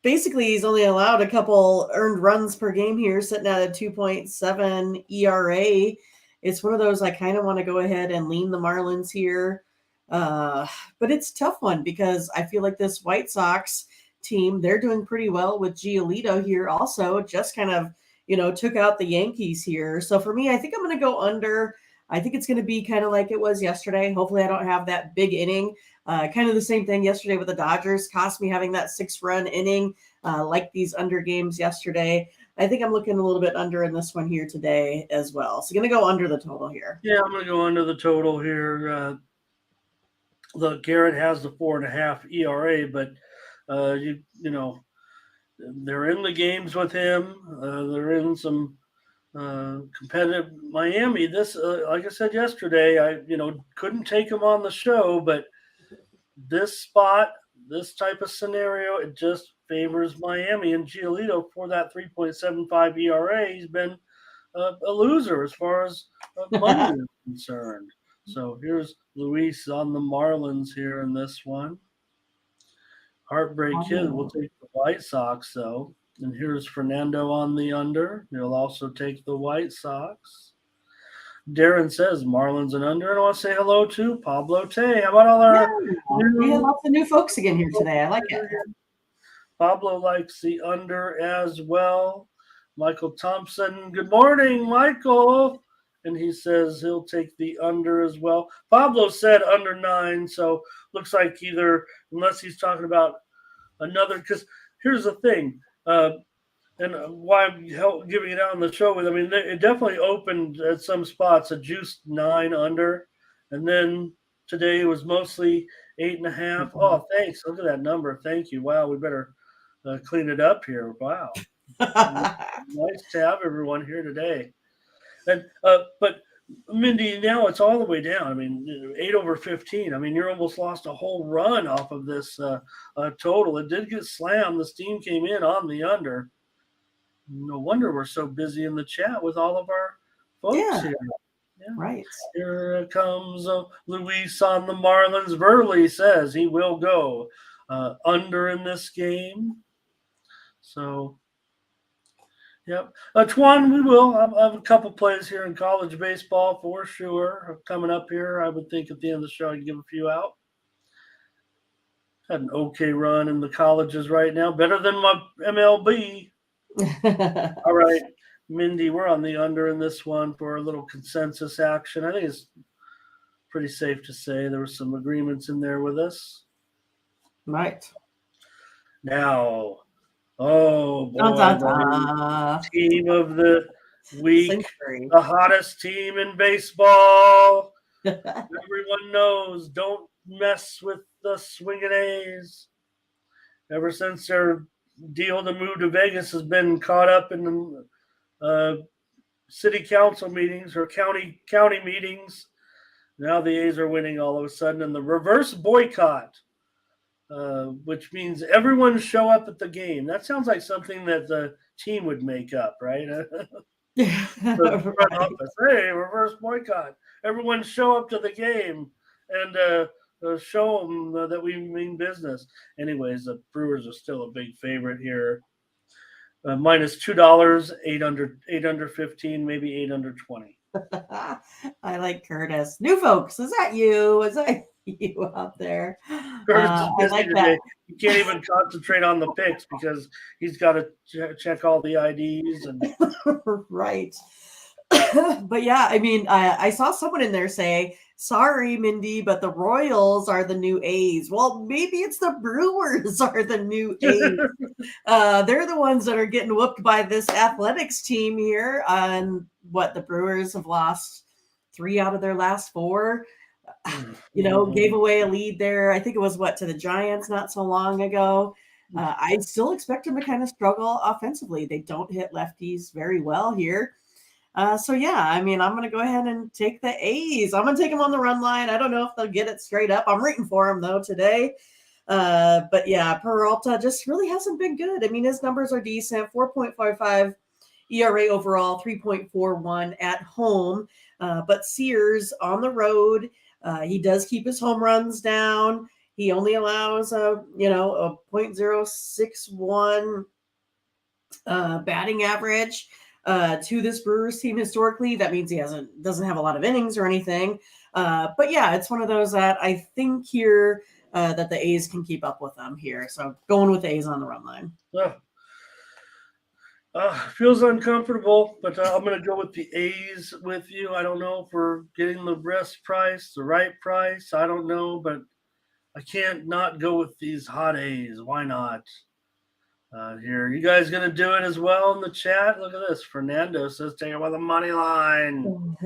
basically he's only allowed a couple earned runs per game here, sitting at a 2.7 ERA. It's one of those I kind of want to go ahead and lean the Marlins here. But it's a tough one because I feel like this White Sox team, they're doing pretty well with Giolito here also, just kind of, took out the Yankees here. So for me, I think I'm going to go under. I think it's going to be kind of like it was yesterday. Hopefully I don't have that big inning. Kind of the same thing yesterday with the Dodgers. Cost me having that 6-run inning like these under games yesterday. I think I'm looking a little bit under in this one here today as well. So going to go under the total here. Yeah, I'm going to go under the total here. Look, Garrett has the 4.5 ERA, but they're in the games with him. They're in some competitive Miami. This, like I said yesterday, I couldn't take him on the show, but this spot, this type of scenario, it just favors Miami. And Giolito, for that 3.75 ERA, he's been a loser as far as money is concerned. So here's Luis on the Marlins here in this one. Heartbreak Kid will take the White Sox, though. And here's Fernando on the under. He'll also take the White Sox. Darren says Marlins and under. And I want to say hello to Pablo Tay. How about all our we have lots of new folks again here today. I like it. Pablo likes the under as well. Michael Thompson. Good morning, Michael. and he says he'll take the under as well. Pablo said under 9, so looks like either, unless he's talking about another, because here's the thing, and why I'm giving it out on the show with, I mean, it definitely opened at some spots a juiced 9 under, and then today was mostly 8.5. Oh, thanks. Look at that number. Thank you. Wow, we better clean it up here. Wow. Nice to have everyone here today. And but Mindy, now it's all the way down. I mean, 8/15. I mean, you're almost lost a whole run off of this total. It did get slammed. The steam came in on the under. No wonder we're so busy in the chat with all of our folks here. Yeah. Right. Here comes Luis on the Marlins. Verley says he will go under in this game. So, yep. Twan, we will. I have a couple plays here in college baseball for sure coming up here. I would think at the end of the show I'd give a few out. Had an okay run in the colleges right now. Better than my MLB. All right. Mindy, we're on the under in this one for a little consensus action. I think it's pretty safe to say there were some agreements in there with us. Right. Now, oh boy, team of the week, the hottest team in baseball. Everyone knows, don't mess with the swinging A's. Ever since their deal to move to Vegas has been caught up in city council meetings or county meetings. Now the A's are winning all of a sudden, and the reverse boycott, which means everyone show up at the game. That sounds like something that the team would make up, right? The front office, hey, reverse boycott. Everyone show up to the game and show them that we mean business. Anyways, the Brewers are still a big favorite here. Minus $2, 815, maybe 820. I like Curtis. New folks, is that you? Is that you out there? Curtis is busy I like today. that. He can't even concentrate on the picks because he's got to check all the IDs and right. But yeah, I mean, I saw someone in there say, sorry, Mindy, but the Royals are the new A's. Well, maybe it's the Brewers are the new A's. They're the ones that are getting whooped by this athletics team here. And what, the Brewers have lost 3 out of their last 4. Gave away a lead there. I think it was to the Giants not so long ago. I still expect them to kind of struggle offensively. They don't hit lefties very well here. So yeah, I mean, I'm going to go ahead and take the A's. I'm going to take them on the run line. I don't know if they'll get it straight up. I'm rooting for them though today. But yeah, Peralta just really hasn't been good. I mean, his numbers are decent. 4.55 ERA overall, 3.41 at home. But Sears on the road, he does keep his home runs down. He only allows a .061 batting average to this Brewers team historically. That means he doesn't have a lot of innings or anything. But yeah, it's one of those that I think here that the A's can keep up with them here. So going with the A's on the run line. Feels uncomfortable, but I'm going to go with the A's with you. I don't know if we're getting the best price, the right price. I don't know, but I can't not go with these hot A's. Why not? Here, you guys going to do it as well in the chat? Look at this. Fernando says take it with a money line.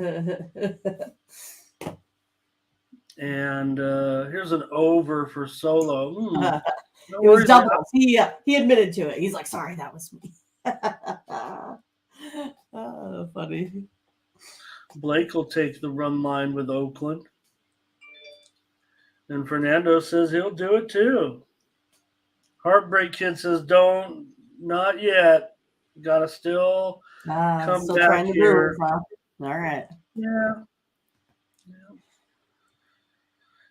And here's an over for Solo. No it was doubles. He admitted to it. He's like, sorry, that was me. Oh, funny. Blake will take the run line with Oakland. And Fernando says he'll do it too. Heartbreak Kid says not yet. Got to still come still back trying to here. All right.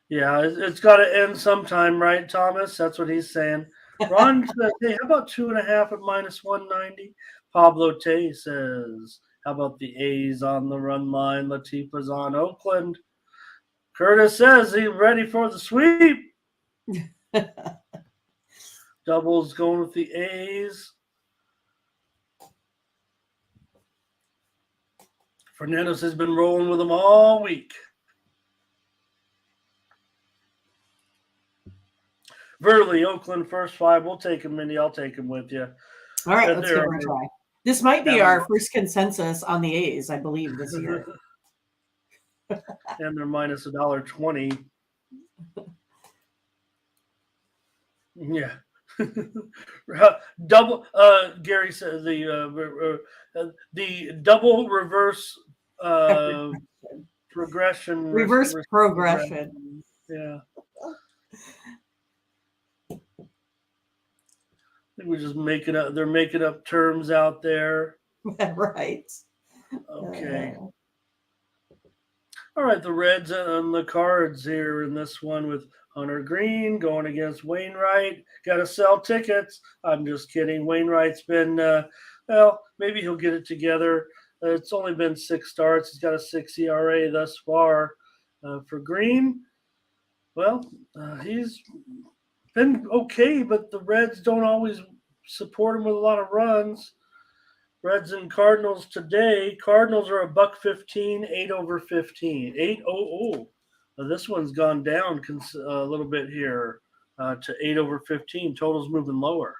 Yeah, it's got to end sometime, right, Thomas? That's what he's saying. Ron says, hey, how about 2.5 at -190? Pablo Tay says, how about the A's on the run line? Latifa's on Oakland. Curtis says he's ready for the sweep. Doubles going with the A's. Fernandez has been rolling with them all week. Verley, Oakland, first 5. We'll take him, Mindy. I'll take him with you. All right, let's give it a try. This might be our first consensus on the A's, I believe, this year. And they're minus $1.20. Yeah. Double. Gary says the double reverse progression. Reverse progression. Yeah. I think we're just making up. They're making up terms out there. Right. Okay. All right. The Reds on the cards here in this one with Hunter Green going against Wainwright. Got to sell tickets. I'm just kidding. Wainwright's been, well, maybe he'll get it together. It's only been 6 starts. He's got a 6 ERA thus far. For Green, well, he's been okay, but the Reds don't always support him with a lot of runs. Reds and Cardinals today. Cardinals are $1.15, 8 over 15. 8-0-0. This one's gone down a little bit here to 8 over 15. Total's moving lower.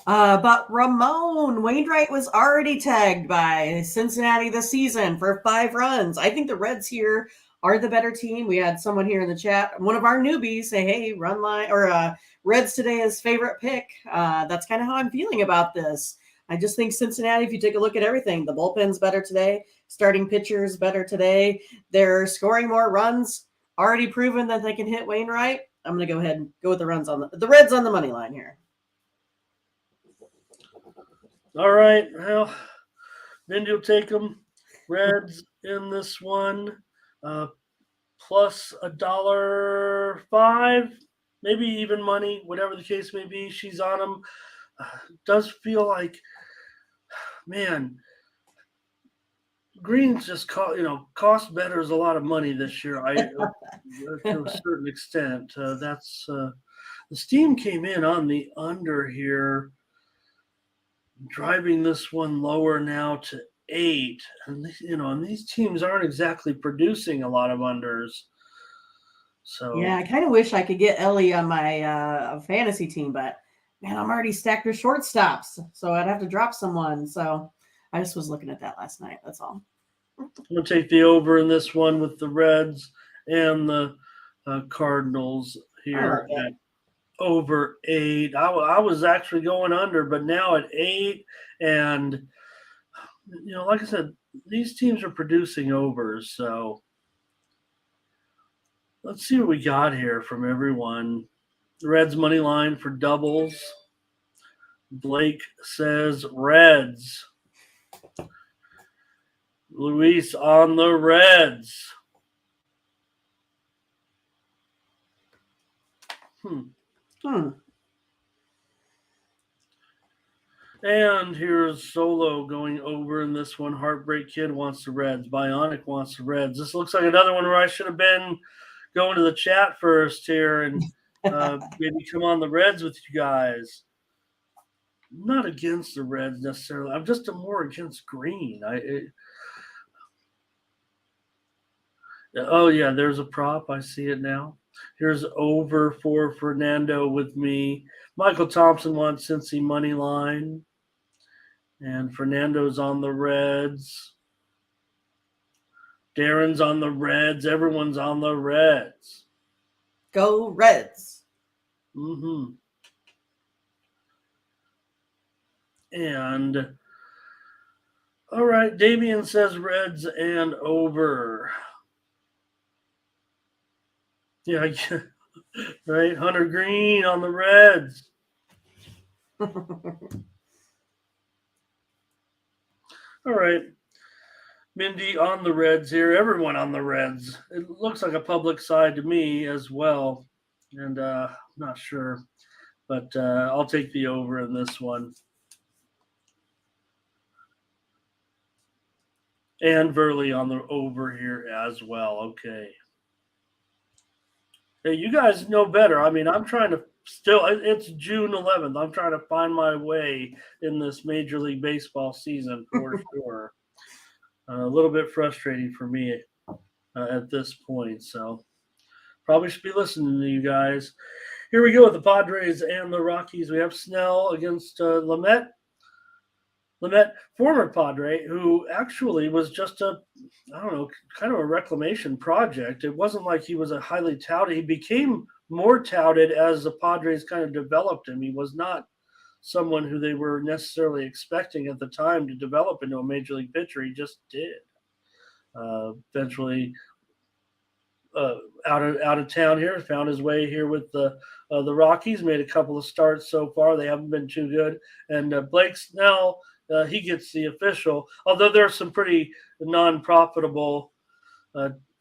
But Ramon Wainwright was already tagged by Cincinnati this season for 5 runs. I think the Reds here are the better team. We had someone here in the chat, one of our newbies, say, hey, run line or Reds today is favorite pick. That's kind of how I'm feeling about this. I just think Cincinnati, if you take a look at everything, the bullpen's better today. Starting pitchers better today. They're scoring more runs. Already proven that they can hit Wainwright. I'm going to go ahead and go with the Reds on the Reds on the money line here. All right. Well, Mindy will take them. Reds in this one. Plus $1.05, maybe even money, whatever the case may be. She's on them. Does feel like, man, Green's just cost better is a lot of money this year. To a certain extent. That's the steam came in on the under here, driving this one lower now to 8. And and these teams aren't exactly producing a lot of unders. So yeah, I kind of wish I could get Ellie on my fantasy team, but man, I'm already stacked with shortstops, so I'd have to drop someone. So I just was looking at that last night. That's all. I'm going to take the over in this one with the Reds and the Cardinals here at over 8. I was actually going under, but now at 8. And, like I said, these teams are producing overs. So let's see what we got here from everyone. The Reds money line for doubles. Blake says Reds. Luis on the Reds. And here's Solo going over in this one. Heartbreak Kid wants the Reds. Bionic wants the Reds. This looks like another one where I should have been going to the chat first here and maybe come on the Reds with you guys. I'm not against the Reds necessarily. I'm just more against Green. Oh, yeah, there's a prop. I see it now. Here's over for Fernando with me. Michael Thompson wants Cincy money line. And Fernando's on the Reds. Darren's on the Reds. Everyone's on the Reds. Go Reds. Mm-hmm. And, all right, Damian says Reds and over. Yeah, right. Hunter Green on the Reds. All right. Mindy on the Reds here. Everyone on the Reds. It looks like a public side to me as well. And I'm not sure. But I'll take the over in this one. And Verley on the over here as well. Okay. Hey, you guys know better. I mean, I'm trying to it's June 11th. I'm trying to find my way in this Major League Baseball season for sure. A little bit frustrating for me at this point. So probably should be listening to you guys. Here we go with the Padres and the Rockies. We have Snell against Lamet. Lamet, former Padre, who actually was just I don't know, kind of a reclamation project. It wasn't like he was a highly touted. He became more touted as the Padres kind of developed him. He was not someone who they were necessarily expecting at the time to develop into a major league pitcher. He just did. Eventually, out of town here, found his way here with the Rockies. Made a couple of starts so far. They haven't been too good. And Blake Snell, he gets the official. Although there are some pretty non-profitable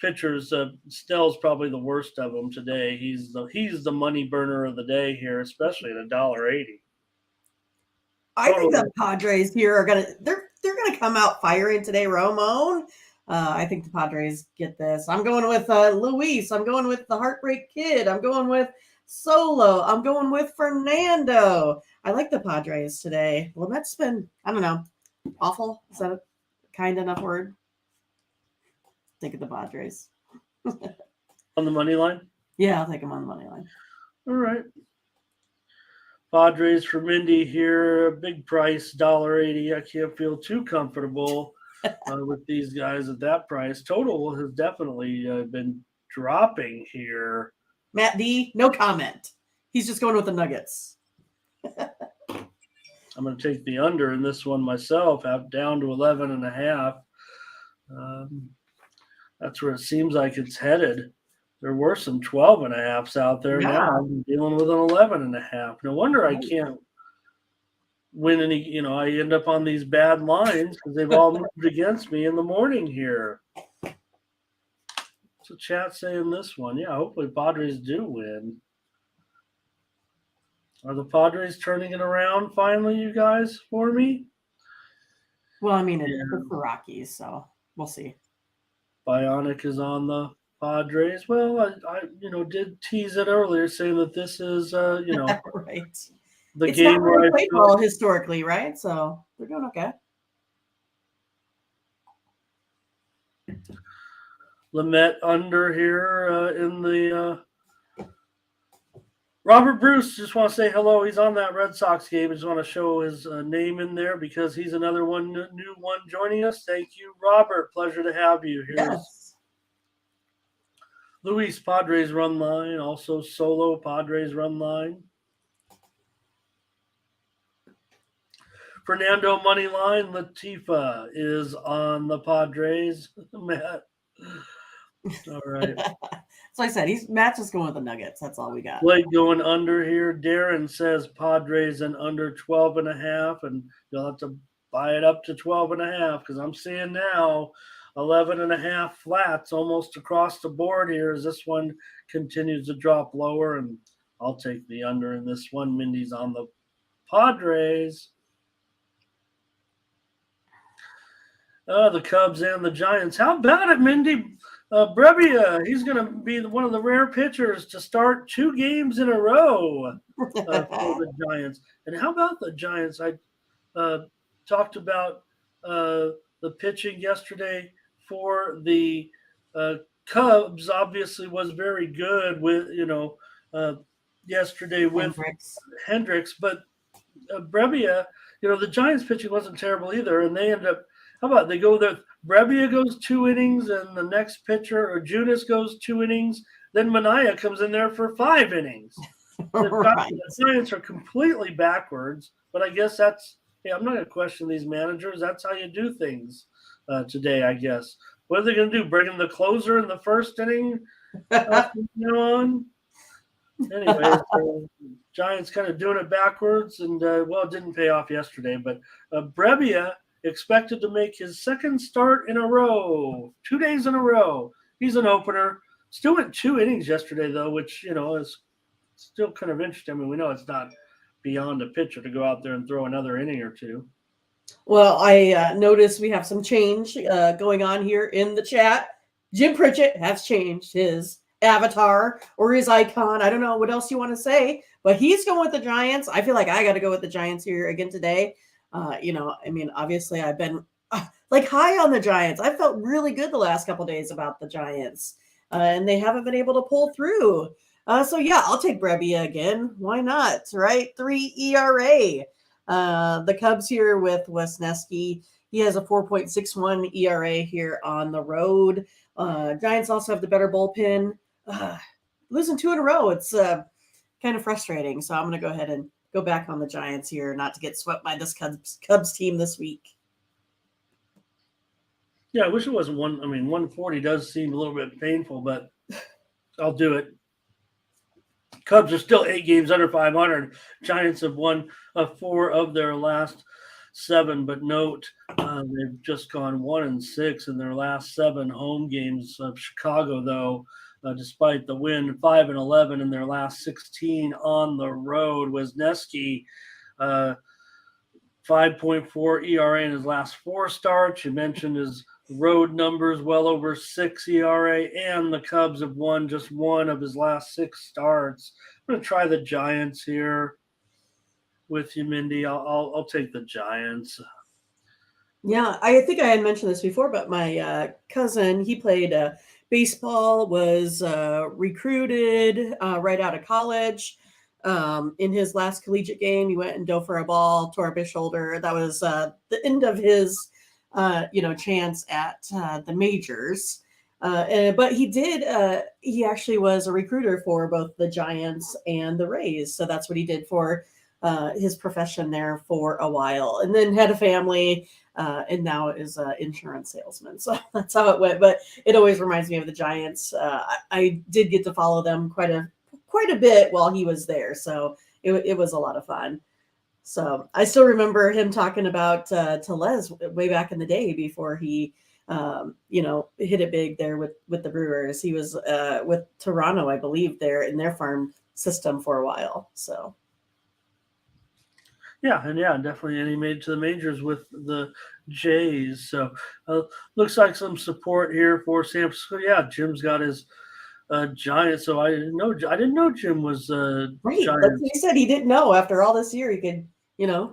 pitchers. Snell's probably the worst of them today. He's the money burner of the day here, especially at $1.80. I think the Padres here are they're gonna come out firing today, Ramon. I think the Padres get this. I'm going with Luis. I'm going with the Heartbreak Kid. I'm going with Solo. I'm going with Fernando. I like the Padres today. Well, that's been, I don't know, awful. Is that a kind enough word? Think of the Padres. On the money line? Yeah, I'll take them on the money line. All right. Padres for Mindy here. Big price, $1.80. I can't feel too comfortable with these guys at that price. Total has definitely been dropping here. Matt D, no comment. He's just going with the Nuggets. I'm going to take the under in this one myself, down to 11.5. That's where it seems like it's headed. There were some 12.5s out there. Yeah. Now I'm dealing with an 11.5. No wonder I can't win any. I end up on these bad lines because they've all moved against me in the morning here. So chat saying this one. Yeah, hopefully Padres do win. Are the Padres turning it around finally, you guys, for me? Well, I mean, it's the Rockies, so we'll see. Bionic is on the Padres. Well, I did tease it earlier, saying that this is, right. The it's game where I played ball historically, right? So they're doing okay. Lamet under here in the. Robert Bruce, just want to say hello. He's on that Red Sox game. I just want to show his name in there because he's another new one joining us. Thank you, Robert. Pleasure to have you here. Yes. Luis, Padres run line. Also Solo, Padres run line. Fernando money line. Latifa is on the Padres. Matt. All right. So I said Matt's just going with the Nuggets. That's all we got. Blake going under here. Darren says Padres and under 12.5, and you'll have to buy it up to 12.5 because I'm seeing now 11.5 flats almost across the board here as this one continues to drop lower, and I'll take the under in this one. Mindy's on the Padres. The Cubs and the Giants. How about it, Mindy? Brebbia, he's going to be one of the rare pitchers to start 2 games in a row for the Giants. And how about the Giants? I talked about the pitching yesterday for the Cubs. Obviously, was very good with yesterday with Hendricks, but Brebbia, the Giants pitching wasn't terrible either, and they end up. How about they go there? Brebbia goes 2 innings, and the next pitcher, or Judas, goes 2 innings. Then Mania comes in there for 5 innings. Right. The Giants are completely backwards, but I guess that's. Hey, I'm not going to question these managers. That's how you do things today, I guess. What are they going to do? Bring in the closer in the first inning from now on? Anyway, so Giants kind of doing it backwards, and it didn't pay off yesterday. But Brebbia expected to make his second start in a row, 2 days in a row. He's an opener. Still went 2 innings yesterday, though, which, is still kind of interesting. I mean, we know it's not beyond a pitcher to go out there and throw another inning or 2. Well, I noticed we have some change going on here in the chat. Jim Pritchett has changed his avatar or his icon. I don't know what else you want to say, but he's going with the Giants. I feel like I got to go with the Giants here again today. Obviously I've been like high on the Giants. I felt really good the last couple days about the Giants, and they haven't been able to pull through. So yeah, I'll take Brebbia again. Why not? Right, 3 ERA. The Cubs here with Wesneski. He has a 4.61 ERA here on the road. Giants also have the better bullpen. Losing 2 in a row, it's kind of frustrating. So I'm going to go ahead and go back on the Giants here, not to get swept by this Cubs team this week. Yeah, I wish it wasn't 140 does seem a little bit painful, but I'll do it. Cubs are still 8 games under 500. Giants have won 4 of their last 7, but note they've just gone 1-6 in their last 7 home games. Of Chicago, though, despite the win, 5-11 in their last 16 on the road. Wisniewski, 5.4 ERA in his last 4 starts. You mentioned his road numbers, well over 6 ERA, and the Cubs have won just 1 of his last 6 starts. I'm going to try the Giants here with you, Mindy. I'll take the Giants. Yeah, I think I had mentioned this before, but my cousin, he played baseball, was recruited right out of college. In his last collegiate game, he went and dove for a ball, tore up his shoulder. That was the end of his, chance at the majors. But he did. He actually was a recruiter for both the Giants and the Rays, so that's what he did for his profession there for a while, and then had a family. And now is an insurance salesman. So that's how it went. But it always reminds me of the Giants. I did get to follow them quite a bit while he was there. So it was a lot of fun. So I still remember him talking about Tellez way back in the day before he, hit it big there with the Brewers. He was with Toronto, I believe, there in their farm system for a while. So. Yeah, definitely. And he made it to the majors with the Jays. So looks like some support here for San Francisco. Yeah, Jim's got his Giants. So I didn't know Jim was Right. Giants. He said he didn't know after all this year he could,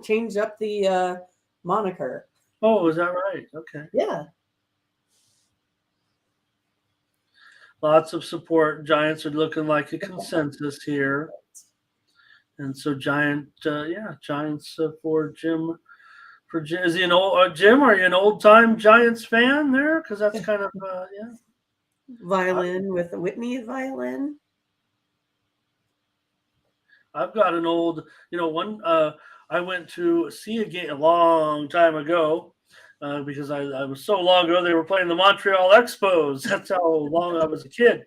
change up the moniker. Oh, is that right? Okay. Yeah. Lots of support. Giants are looking like a consensus here. And so Giants for Jim. Is he an old Jim? Are you an old time Giants fan there? Because that's kind of Violin with Whitney's violin. I've got an old, one. I went to see a game a long time ago because I was so long ago they were playing the Montreal Expos. That's how long I was a kid.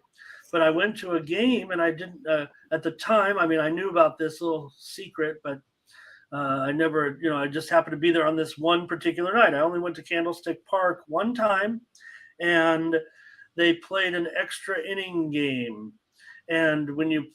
But I went to a game and I didn't at the time. I mean, I knew about this little secret, but I never, I just happened to be there on this one particular night. I only went to Candlestick Park one time, and they played an extra inning game. And when you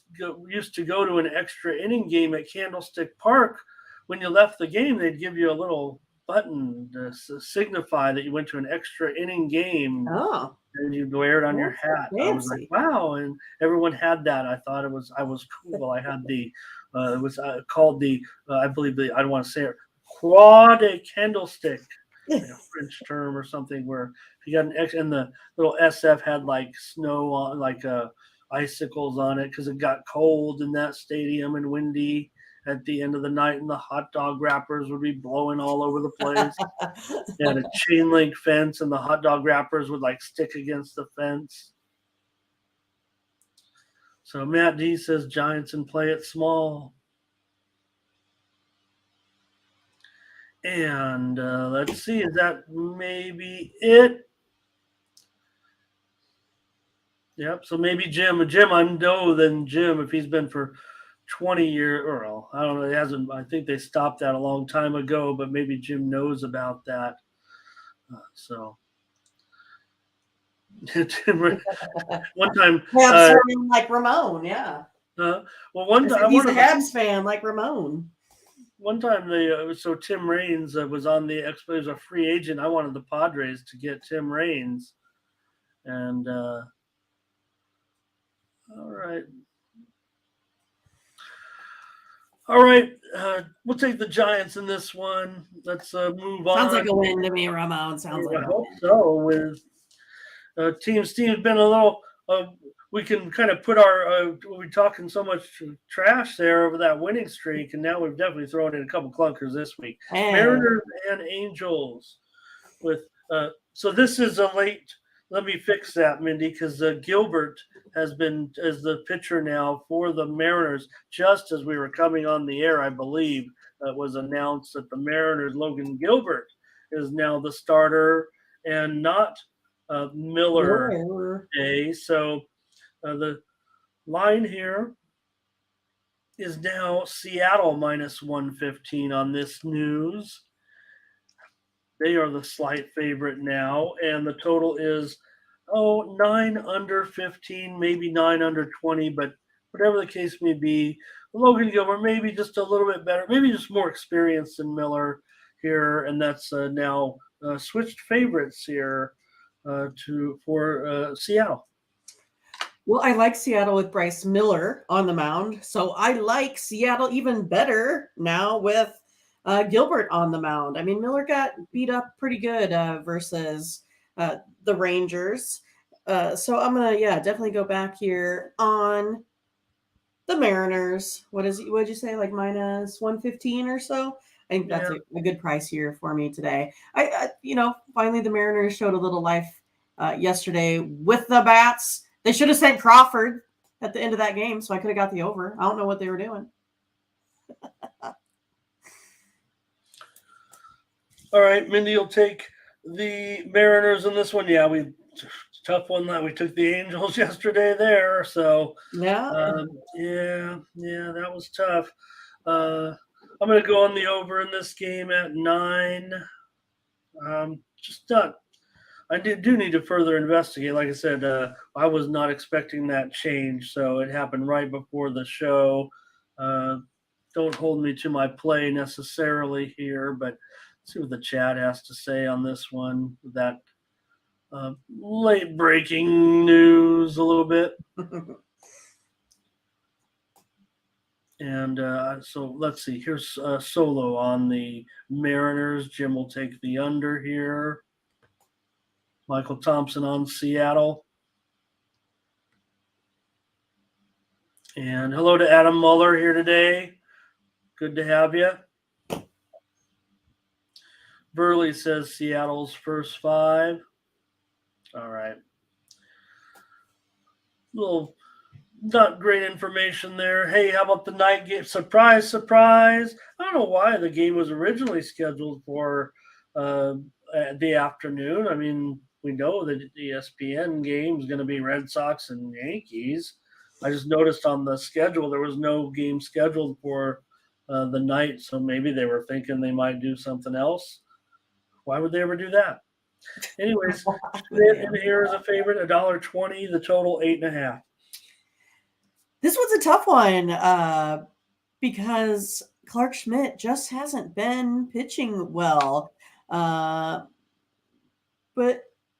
used to go to an extra inning game at Candlestick Park, when you left the game, they'd give you a little button to signify that you went to an extra inning game. Oh. And you'd wear it on your hat. Fancy. I was like, wow. And everyone had that. I thought I was cool. I had the, it was called the, I believe I don't want to say it, croix de candlestick, like a French term or something, where if you got an X, and the little SF had like snow on, like icicles on it because it got cold in that stadium and windy at the end of the night, and the hot dog wrappers would be blowing all over the place. They had a chain link fence, and the hot dog wrappers would like stick against the fence. So Matt D says Giants and play it small. And let's see, is that maybe it? Yep. So maybe Jim. I know then Jim, if he's been for 20 years, or I don't know, it hasn't. I think they stopped that a long time ago, but maybe Jim knows about that. So one time, Habs fan like Ramon, yeah. Well, one time he's a Habs fan like Ramon. One time so Tim Raines was on the Expos, was a free agent. I wanted the Padres to get Tim Raines, and all right. All right, we'll take the Giants in this one. Let's move Sounds like on. a win to me, Ramon. Sounds like I a hope win. so. With Steve's been a little. We can kind of put our. We talking so much trash there over that winning streak, and now we've definitely thrown in a couple clunkers this week. Hey. Mariners and Angels. With so this is a late. Let me fix that, Mindy, because Gilbert has been as the pitcher now for the Mariners. Just as we were coming on the air, I believe it was announced that the Mariners Logan Gilbert is now the starter and not Miller Miller. Day. So the line here is now Seattle minus 115 on this news. They are the slight favorite now, and the total is 9 under 15, maybe 9 under 20, but whatever the case may be, Logan Gilbert maybe just a little bit better, maybe just more experienced than Miller here, and that's now switched favorites here for Seattle. Well, I like Seattle with Bryce Miller on the mound. So I like Seattle even better now with Gilbert on the mound. I mean, Miller got beat up pretty good versus the Rangers. So I'm going to, definitely go back here on the Mariners. What did you say? Like minus 115 or so? I think that's a good price here for me today. Finally the Mariners showed a little life yesterday with the bats. They should have sent Crawford at the end of that game, so I could have got the over. I don't know what they were doing. All right, Mindy will take the Mariners in this one. Yeah, tough one that we took the Angels yesterday there. So Yeah. That was tough. I'm going to go on the over in this game at 9. Just not. I do need to further investigate. Like I said, I was not expecting that change, so it happened right before the show. Don't hold me to my play necessarily here, but let's see what the chat has to say on this one. That late breaking news a little bit. And so let's see. Here's Solo on the Mariners. Jim will take the under here. Michael Thompson on Seattle. And hello to Adam Muller here today. Good to have you. Burley says Seattle's first 5. All right. Little not great information there. Hey, how about the night game? Surprise, surprise. I don't know why the game was originally scheduled for the afternoon. I mean, we know that the ESPN game is going to be Red Sox and Yankees. I just noticed on the schedule there was no game scheduled for the night, so maybe they were thinking they might do something else. Why would they ever do that? Anyways, in here is a favorite, $1.20. The total 8.5. This one's a tough one because Clark Schmidt just hasn't been pitching well. But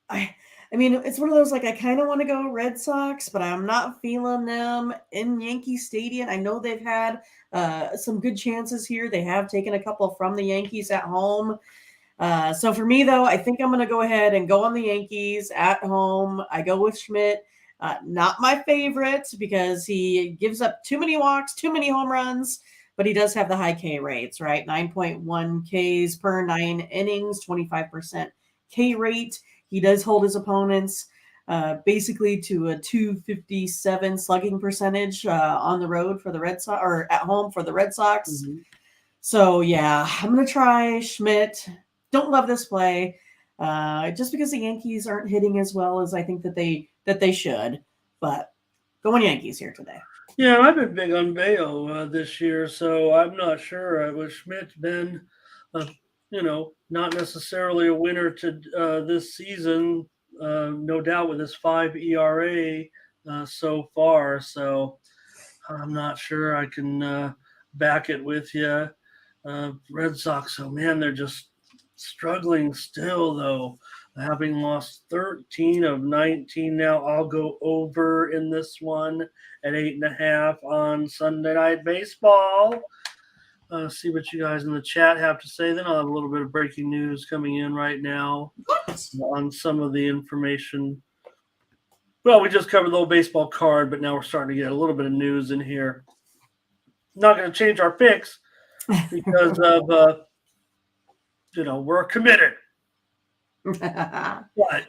I mean, it's one of those, like, I kind of want to go Red Sox, but I'm not feeling them in Yankee Stadium. I know they've had some good chances here. They have taken a couple from the Yankees at home. So for me, though, I think I'm going to go ahead and go on the Yankees at home. I go with Schmidt. Not my favorite because he gives up too many walks, too many home runs, but he does have the high K rates, right? 9.1 Ks per 9 innings, 25% K rate. He does hold his opponents basically to a 257 slugging percentage on the road for the Red Sox, or at home for the Red Sox. Mm-hmm. So yeah, I'm going to try Schmidt. Don't love this play just because the Yankees aren't hitting as well as I think that they should. But going Yankees here today. Yeah, I've been big on Bayo this year, so I'm not sure. With Schmidt's been, not necessarily a winner to this season, no doubt with his 5 ERA so far. So I'm not sure I can back it with you. Red Sox, oh man, they're just struggling still, though. Having lost 13 of 19 now, I'll go over in this one at 8.5 on Sunday Night Baseball. see what you guys in the chat have to say. Then I'll have a little bit of breaking news coming in right now on some of the information. Well, we just covered the little baseball card, but now we're starting to get a little bit of news in here. Not going to change our picks because of we're committed. But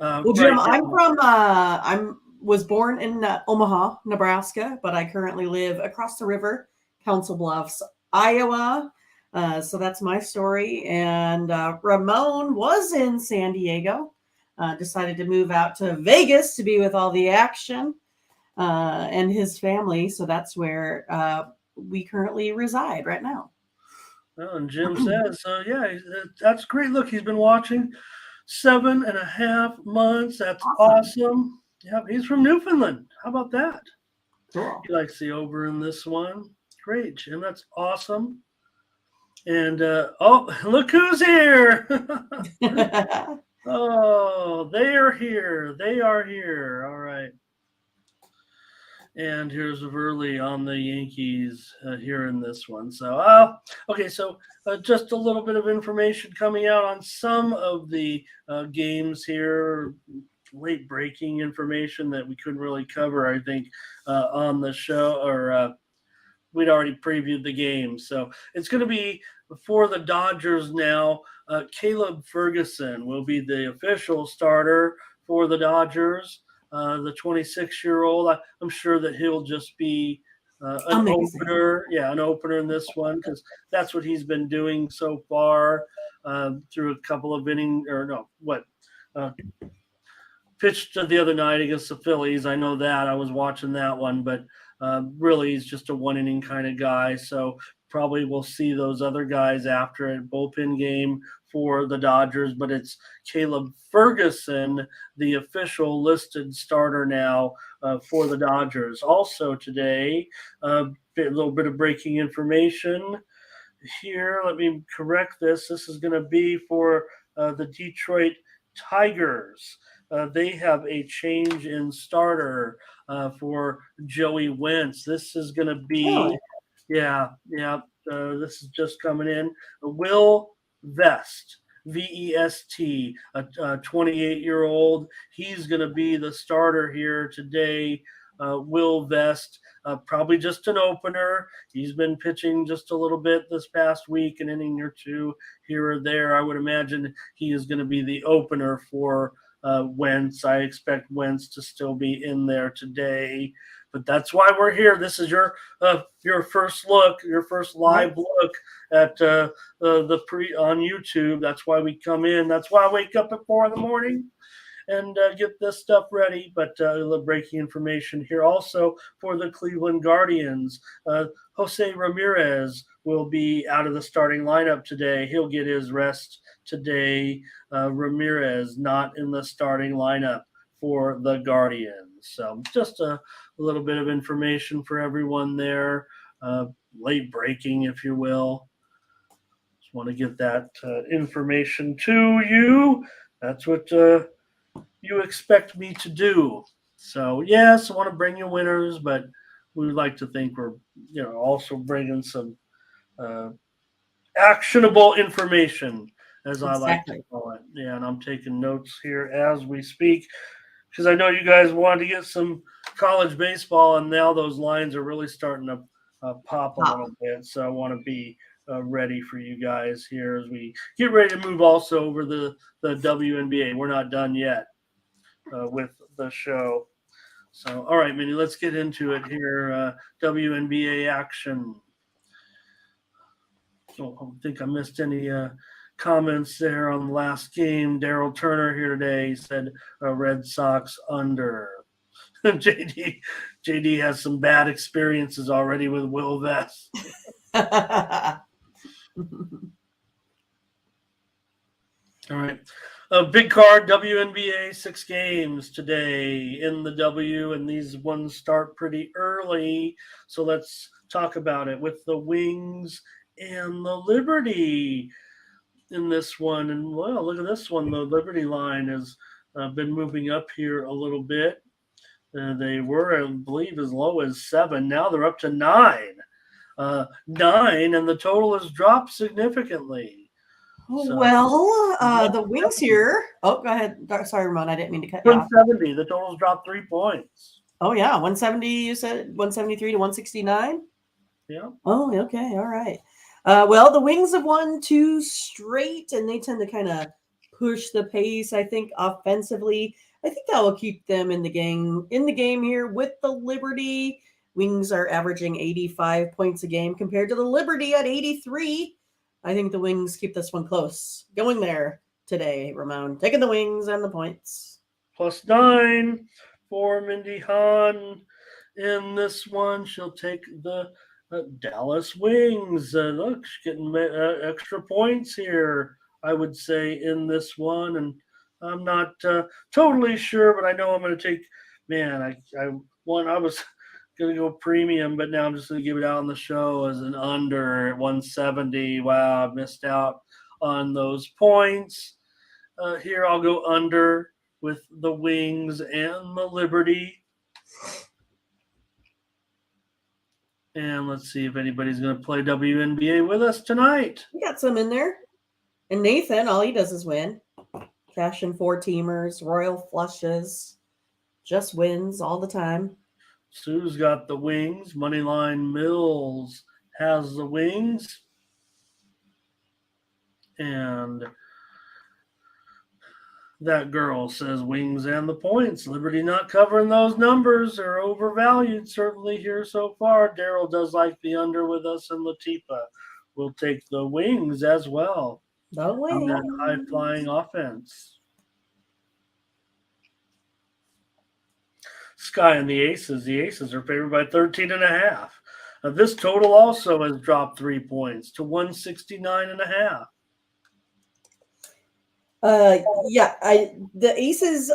well, Jim, right was born in Omaha, Nebraska, but I currently live across the river, Council Bluffs, Iowa. So that's my story. And Ramon was in San Diego, decided to move out to Vegas to be with all the action and his family. So that's where we currently reside right now. Well, and Jim says, that's great. Look, he's been watching 7.5 months. That's awesome. Yeah, he's from Newfoundland. How about that? Cool. He likes the over in this one. Great, Jim. That's awesome. And look who's here. Oh, they are here. They are here. All right. And here's Verley on the Yankees here in this one. So, okay, so just a little bit of information coming out on some of the games here. Late breaking information that we couldn't really cover, I think, on the show, or we'd already previewed the game. So it's going to be for the Dodgers now. Caleb Ferguson will be the official starter for the Dodgers. The 26-year-old, I'm sure that he'll just be an opener. Yeah, an opener in this one because that's what he's been doing so far through a couple of innings. Pitched the other night against the Phillies. I know that. I was watching that one, but really he's just a one-inning kind of guy. So probably we'll see those other guys after it. Bullpen game for the Dodgers, but it's Caleb Ferguson, the official listed starter now for the Dodgers. Also today, a little bit of breaking information here. Let me correct this. This is going to be for the Detroit Tigers. They have a change in starter for Joey Wentz. This is going to be, this is just coming in. Will Vest, V-E-S-T, a 28-year-old. He's going to be the starter here today. Will Vest, probably just an opener. He's been pitching just a little bit this past week, an inning or two here or there. I would imagine he is going to be the opener for Wentz. I expect Wentz to still be in there today, but that's why we're here. This is your first look, your first live look at the pre on YouTube. That's why we come in. That's why I wake up at 4 a.m. and get this stuff ready. But the breaking information here also for the Cleveland Guardians. Jose Ramirez will be out of the starting lineup today. He'll get his rest today. Ramirez not in the starting lineup for the Guardians. So just a little bit of information for everyone there. Late breaking, if you will. Just want to get that information to you. That's what you expect me to do. So yes, I want to bring you winners, but we would like to think we're also bringing some actionable information, as I like to call it. Yeah, and I'm taking notes here as we speak because I know you guys wanted to get some college baseball, and now those lines are really starting to pop a little bit. So I want to be ready for you guys here as we get ready to move also over the WNBA. We're not done yet with the show. So, all right, Mindy, let's get into it here. WNBA action. So I think I missed any comments there on the last game. Daryl Turner here today said Red Sox under. JD has some bad experiences already with Will Vest. All right. Big card, WNBA, 6 games today in the W, and these ones start pretty early. So let's talk about it with the Wings and the Liberty in this one. And, well, look at this one. The Liberty line has been moving up here a little bit. They were, I believe, as low as 7. Now they're up to 9. 9, and the total has dropped significantly. So, Well, the Wings here. Oh, go ahead. Sorry, Ramon. I didn't mean to cut you off. 170. The total's dropped 3 points. Oh, yeah. 170, you said 173 to 169? Yeah. Oh, okay. All right. Well, the Wings have won 2 straight, and they tend to kind of push the pace, I think, offensively. I think that will keep them in the game here with the Liberty. Wings are averaging 85 points a game compared to the Liberty at 83. I think the Wings keep this one close. Going there today, Ramon. Taking the Wings and the points. +9 for Mindy Hahne. In this one, she'll take the Dallas Wings. Look, she's getting extra points here, I would say, in this one. And I'm not totally sure, but I know I'm going to take. Man, I was going to go premium, but now I'm just going to give it out on the show as an under at 170. Wow, I missed out on those points. Here I'll go under with the Wings and the Liberty. And let's see if anybody's going to play WNBA with us tonight. We got some in there. And Nathan, all he does is win. Cash in 4-teamers, royal flushes, just wins all the time. Sue's got the Wings. Moneyline Mills has the Wings. And that girl says Wings and the points. Liberty not covering those numbers. Are overvalued certainly here so far. Daryl does like the under with us, and Latifa will take the Wings as well. The Wings. On that high-flying offense. Sky and the Aces. The Aces are favored by 13.5. This total also has dropped 3 points to 169.5. The Aces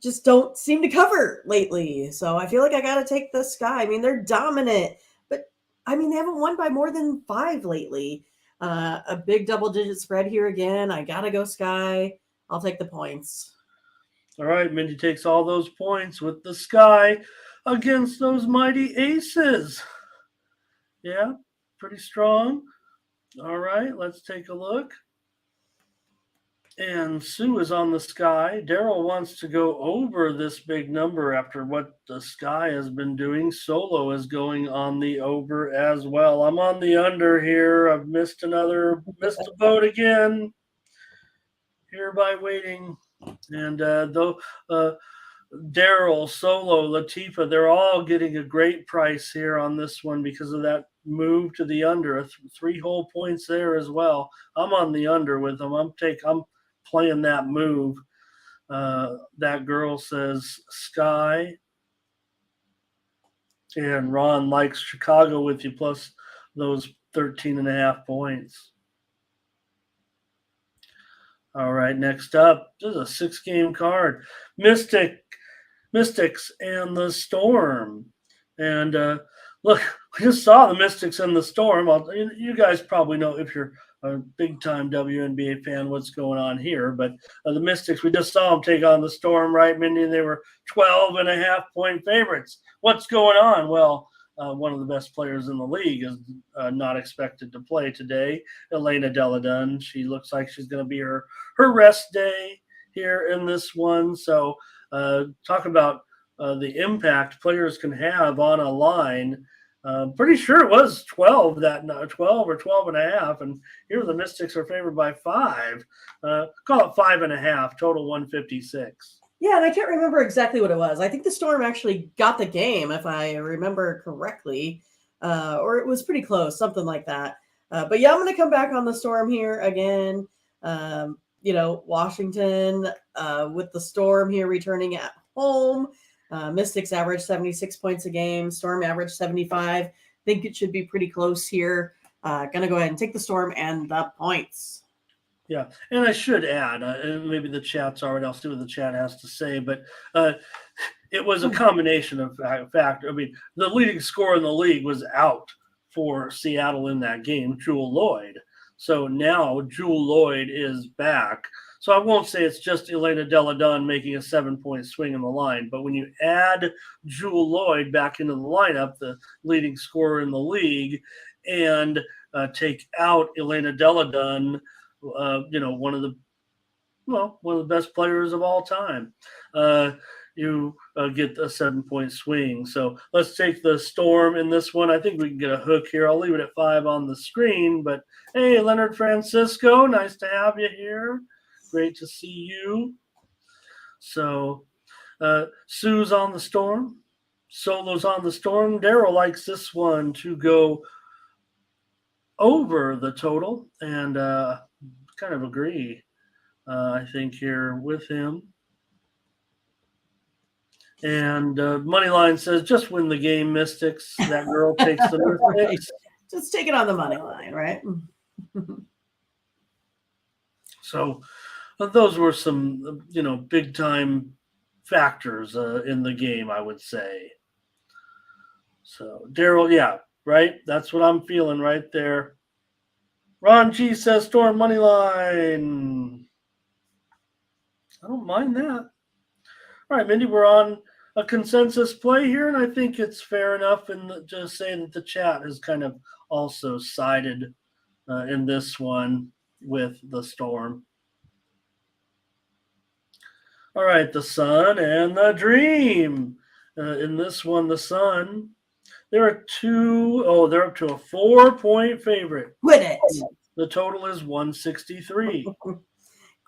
just don't seem to cover lately. So I feel like I got to take the Sky. I mean, they're dominant, but I mean, they haven't won by more than 5 lately. A big double-digit spread here again. I got to go Sky. I'll take the points. All right, Mindy takes all those points with the Sky against those mighty Aces. Yeah, pretty strong. All right, let's take a look. And Sue is on the Sky. Daryl wants to go over this big number after what the Sky has been doing. Solo is going on the over as well. I'm on the under here. I've missed a vote again. Hereby waiting. And Daryl, Solo, Latifa, they're all getting a great price here on this one because of that move to the under. 3 whole points there as well. I'm on the under with them. I'm playing that move. That girl says Sky. And Ron likes Chicago with you plus those 13.5 points. All right, next up, this is a 6-game card. Mystics and the Storm. And look, we just saw the Mystics and the Storm. You guys probably know, if you're a big-time WNBA fan, what's going on here. But the Mystics, we just saw them take on the Storm, right, Mindy? And they were 12.5-point favorites. What's going on? Well, one of the best players in the league is not expected to play today, Elena Delle Donne. She looks like she's going to be her rest day here in this one. So talk about the impact players can have on a line. Pretty sure it was 12 or 12.5, and here the Mystics are favored by 5. Call it 5.5, total 156. Yeah, and I can't remember exactly what it was. I think the Storm actually got the game, if I remember correctly, or it was pretty close, something like that. But yeah, I'm going to come back on the Storm here again. Washington with the Storm here returning at home. Mystics average 76 points a game. Storm average 75. Think it should be pretty close here. Gonna go ahead and take the Storm and the points. Yeah, and I should add, and maybe the chat's already, I'll see what the chat has to say, but it was a combination of factors. I mean, the leading scorer in the league was out for Seattle in that game, Jewel Lloyd. So now Jewel Lloyd is back. So I won't say it's just Elena Delle Donne making a 7-point swing in the line, but when you add Jewel Lloyd back into the lineup, the leading scorer in the league, and take out Elena Deladun, one of the best players of all time. You get a 7-point swing. So let's take the Storm in this one. I think we can get a hook here. I'll leave it at 5 on the screen. But hey, Leonard Francisco, nice to have you here. Great to see you. So Sue's on the Storm. Solo's on the Storm. Daryl likes this one to go over the total, and kind of agree, I think, here with him. And Moneyline says, just win the game, Mystics. That girl takes the Mystics. Right. Just take it on the money line, right? So those were some, big-time factors in the game, I would say. So, Daryl, yeah, right? That's what I'm feeling right there. Ron G says Storm money line. I don't mind that. All right, Mindy, we're on a consensus play here, and I think it's fair enough in just saying that the chat has kind of also sided in this one with the Storm. All right, the Sun and the Dream. In this one, the Sun, they're up to a 4-point favorite. Quit it. The total is 163.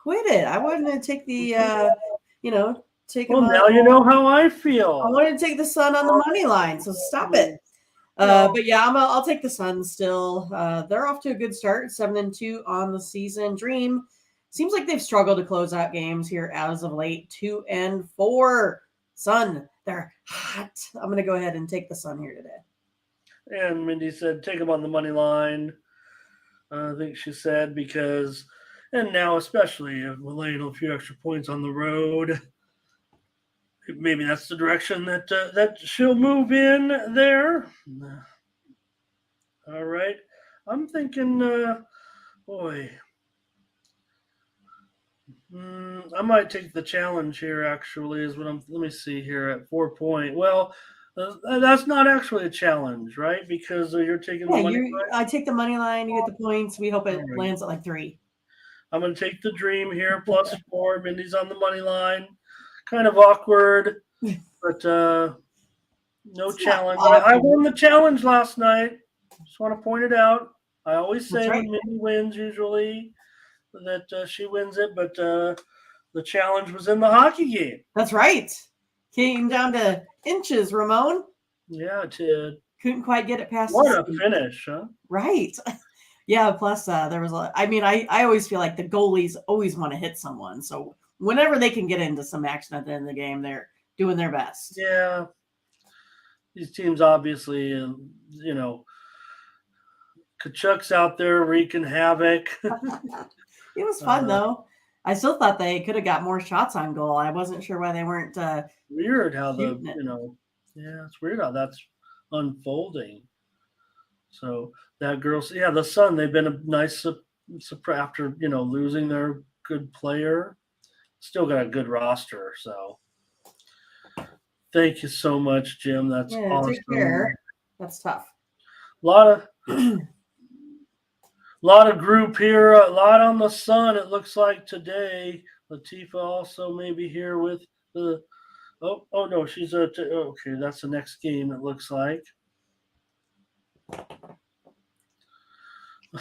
Quit it. I wanted to take the, take Well, now you know how I feel. I wanted to take the Sun on the money line, so stop it. But yeah, I'll take the Sun still. They're off to a good start, 7-2 on the season. Dream seems like they've struggled to close out games here as of late. 2-4. Sun, they're hot. I'm gonna go ahead and take the Sun here today. And Mindy said, take them on the money line. I think she said because, and now especially we're laying a few extra points on the road. Maybe that's the direction that she'll move in there. All right. I'm thinking, I might take the challenge here, actually, is what let me see here at 4-point. Well, that's not actually a challenge, right? Because you're taking the money line. I take the money line, you get the points. We hope it lands at like 3. I'm going to take the Dream here, +4. Mindy's on the money line. Kind of awkward, but no challenge. I won the challenge last night. Just want to point it out. I always say when Mindy wins, usually, that she wins it, but the challenge was in the hockey game. That's right. Came down to inches, Ramon. Yeah, it did. Couldn't quite get it past. What a finish, huh? Right. Yeah, plus there was I always feel like the goalies always want to hit someone. So whenever they can get into some action at the end of the game, they're doing their best. Yeah. These teams obviously, Kachuk's out there wreaking havoc. It was fun, though. I still thought they could have got more shots on goal. I wasn't sure why they weren't. Weird how it's weird how that's unfolding. So that girl's, the Sun, they've been a nice surprise after, losing their good player. Still got a good roster. So thank you so much, Jim. That's awesome. Take care. That's tough. Lot of group here, a lot on the Sun, it looks like today. Latifa also maybe here with the no, she's okay, that's the next game, it looks like. I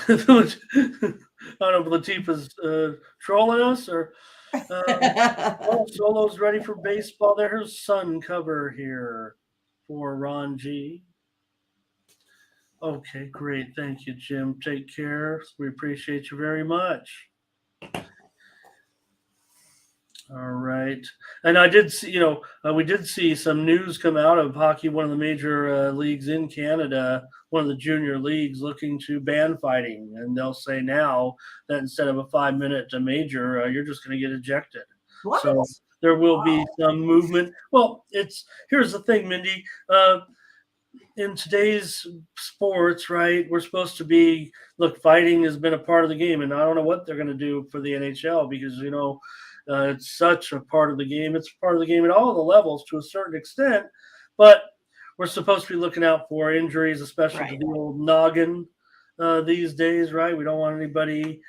don't know if Latifa's trolling us or Solo's ready for baseball. There's Sun cover here for Ron G. Okay, great. Thank you, Jim. Take care. We appreciate you very much. All right. And I did see, we did see some news come out of hockey, one of the major leagues in Canada, one of the junior leagues looking to ban fighting. And they'll say now that instead of a 5-minute major, you're just going to get ejected. What? So there will be some movement. Well, here's the thing, Mindy. In today's sports, right, we're supposed to be, fighting has been a part of the game, and I don't know what they're going to do for the NHL because, it's such a part of the game. It's part of the game at all the levels to a certain extent, but we're supposed to be looking out for injuries, especially Right. to the old noggin these days, right? We don't want anybody,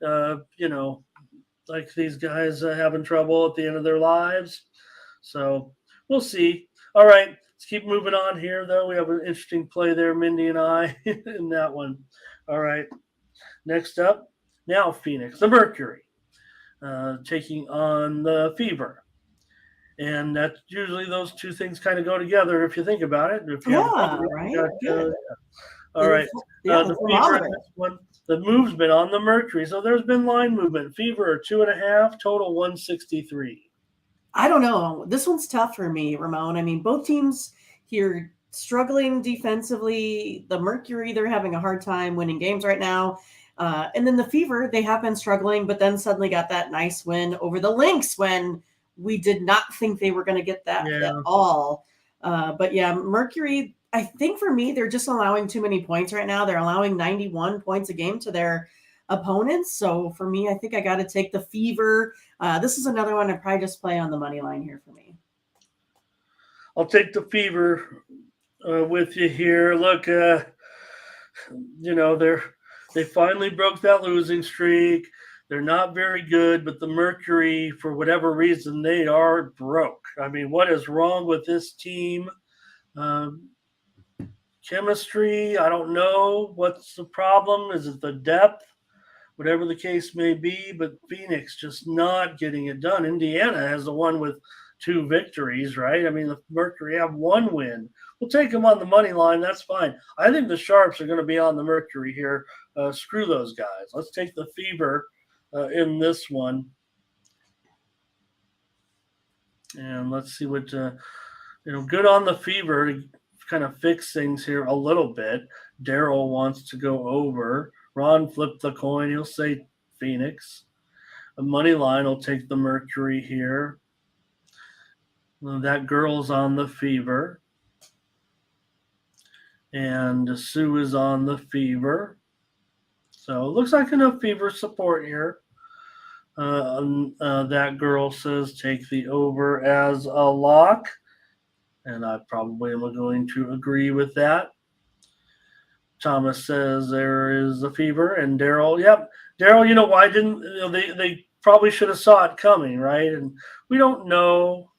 like these guys having trouble at the end of their lives. So we'll see. All right, let's keep moving on here, though. We have an interesting play there, Mindy and I, in that one. All right, next up, now Phoenix, the Mercury, taking on the Fever. And that's usually those two things kind of go together if you think about it. If you have Yeah, right. Good. all right. Yeah, The Fever, thermometer. this one, the move's been on the Mercury. So there's been line movement. Fever 2.5, total 163. I don't know. This one's tough for me, Ramon. I mean, both teams here struggling defensively. The Mercury, they're having a hard time winning games right now. And then the Fever, they have been struggling, but then suddenly got that nice win over the Lynx when we did not think they were going to get that at all. But yeah, Mercury, I think for me, they're just allowing too many points right now. They're allowing 91 points a game to their opponents. So for me, I think I got to take the Fever. This is another one I'd probably just play on the money line here for me. I'll take the Fever with you here. Look, they finally broke that losing streak. They're not very good, but the Mercury, for whatever reason, they are broke. I mean, what is wrong with this team? Chemistry, I don't know. What's the problem? Is it the depth? Whatever the case may be, but Phoenix just not getting it done. Indiana has the one with 2 victories, right? I mean, the Mercury have 1 win. We'll take them on the money line. That's fine. I think the Sharps are going to be on the Mercury here. Screw those guys. Let's take the Fever in this one. And let's see what, good on the Fever to kind of fix things here a little bit. Daryl wants to go over. Ron flipped the coin. He'll say Phoenix. The money line will take the Mercury here. Well, that girl's on the Fever. And Sue is on the Fever. So it looks like enough Fever support here. That girl says take the over as a lock. And I probably am going to agree with that. Thomas says there is a Fever, and Daryl, yep. Daryl, why didn't they probably should have saw it coming, right? And we don't know,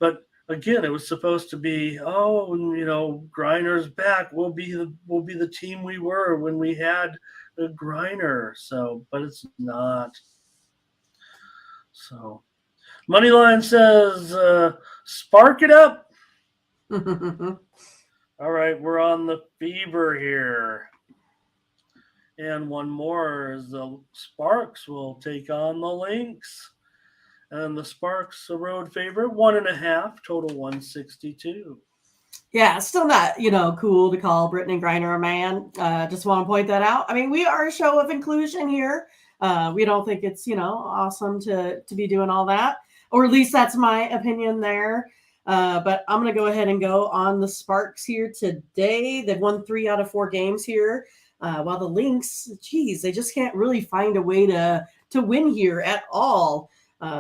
but again, it was supposed to be, Griner's back. We'll be the team we were when we had a Griner. So, but it's not. So, Moneyline says, spark it up. All right, we're on the Fever here. And one more is the Sparks will take on the Lynx. And the Sparks, a road favorite, 1.5, total 162. Yeah, still not, cool to call Brittany Griner a man. Just want to point that out. I mean, we are a show of inclusion here. We don't think it's, awesome to be doing all that. Or at least that's my opinion there. But I'm going to go ahead and go on the Sparks here today. They've won 3 out of 4 games here. While the Lynx, they just can't really find a way to win here at all.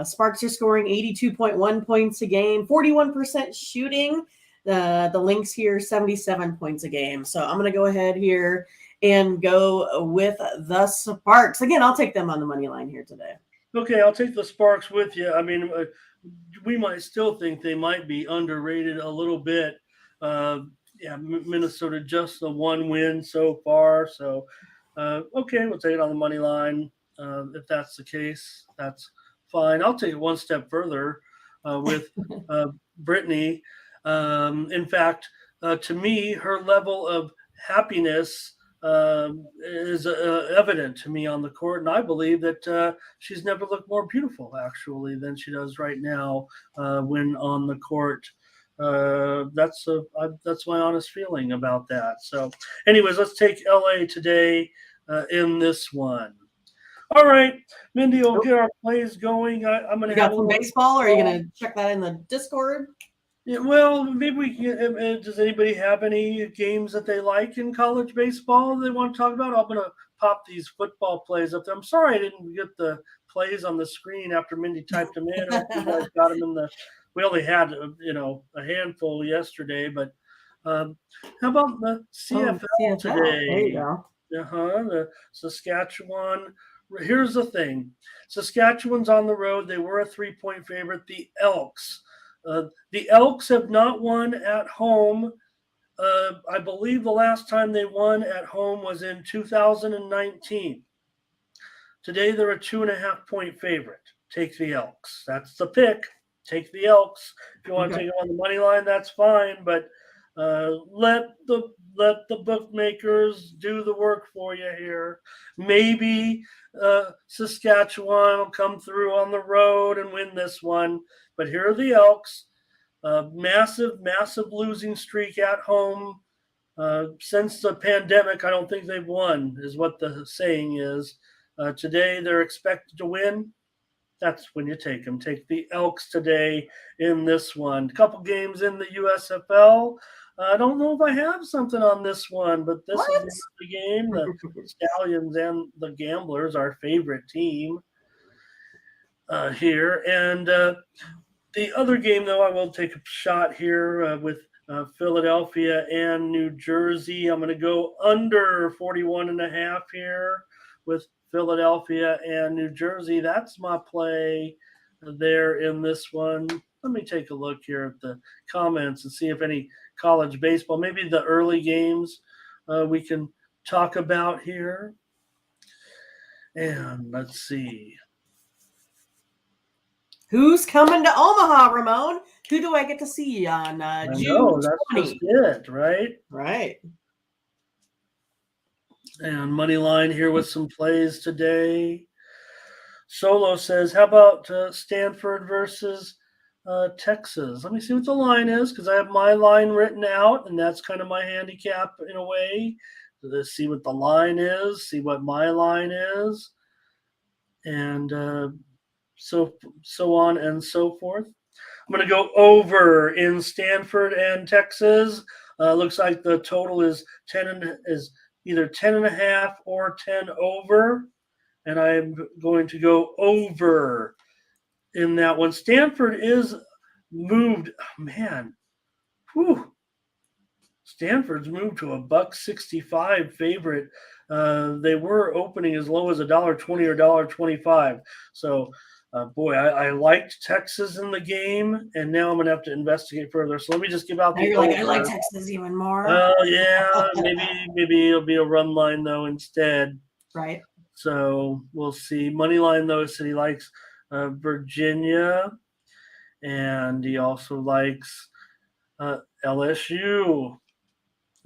Sparks are scoring 82.1 points a game, 41% shooting. The Lynx here, 77 points a game. So I'm going to go ahead here and go with the Sparks. Again, I'll take them on the money line here today. Okay, I'll take the Sparks with you. I mean, we might still think they might be underrated a little bit. Minnesota just the 1 win so far. So, okay, we'll take it on the money line. If that's the case, that's fine. I'll take it one step further with Brittany. In fact, to me, her level of happiness is evident to me on the court, and I believe that she's never looked more beautiful, actually, than she does right now when on the court. That's my honest feeling about that. So, anyways, let's take LA today in this one. All right, Mindy, we'll get our plays going. I'm going to have some baseball, or are you going to check that in the Discord? Yeah, well, maybe we can. Does anybody have any games that they like in college baseball they want to talk about? I'm going to pop these football plays up there. I'm sorry I didn't get the plays on the screen after Mindy typed them in. I hope you guys got them in the. We only had a handful yesterday, but how about the CFL, CFL. today? There you go. The Saskatchewan. Here's the thing: Saskatchewan's on the road. They were a 3-point favorite. The Elks. The Elks have not won at home. I believe the last time they won at home was in 2019. Today they're a 2.5-point favorite. Take the Elks. That's the pick. Take the Elks. If you want to take them on the money line, that's fine. But let the bookmakers do the work for you here. Maybe Saskatchewan will come through on the road and win this one. But here are the Elks. Massive losing streak at home. Since the pandemic, I don't think they've won, is what the saying is. Today, they're expected to win. That's when you take them. Take the Elks today in this one. A couple games in the USFL. I don't know if I have something on this one, but this is the game. The Stallions and the Gamblers, our favorite team here. And the other game, though, I will take a shot here with Philadelphia and New Jersey. I'm going to go under 41.5 here with Philadelphia and New Jersey. That's my play there in this one. Let me take a look here at the comments and see if any college baseball, maybe the early games we can talk about here. And let's see. Who's coming to Omaha, Ramon? Who do I get to see on June 20? That's just it, right? Right. And money line here with some plays today. Solo says, how about Stanford versus Texas? Let me see what the line is, because I have my line written out, and that's kind of my handicap in a way. Let's see what the line is, see what my line is, and so on and so forth. I'm going to go over in Stanford and Texas. Looks like the total is either 10.5 or 10 over, and I'm going to go over in that one. Stanford is moved. Oh, man. Whew. Stanford's moved to a $1.65 favorite. They were opening as low as $1.20 or $1.25. So, boy, I liked Texas in the game, and now I'm going to have to investigate further. So let me just give out the over. I like Texas even more. Yeah, maybe it'll be a run line, though, instead. Right. So we'll see. Money line, though, said he likes Virginia, and he also likes LSU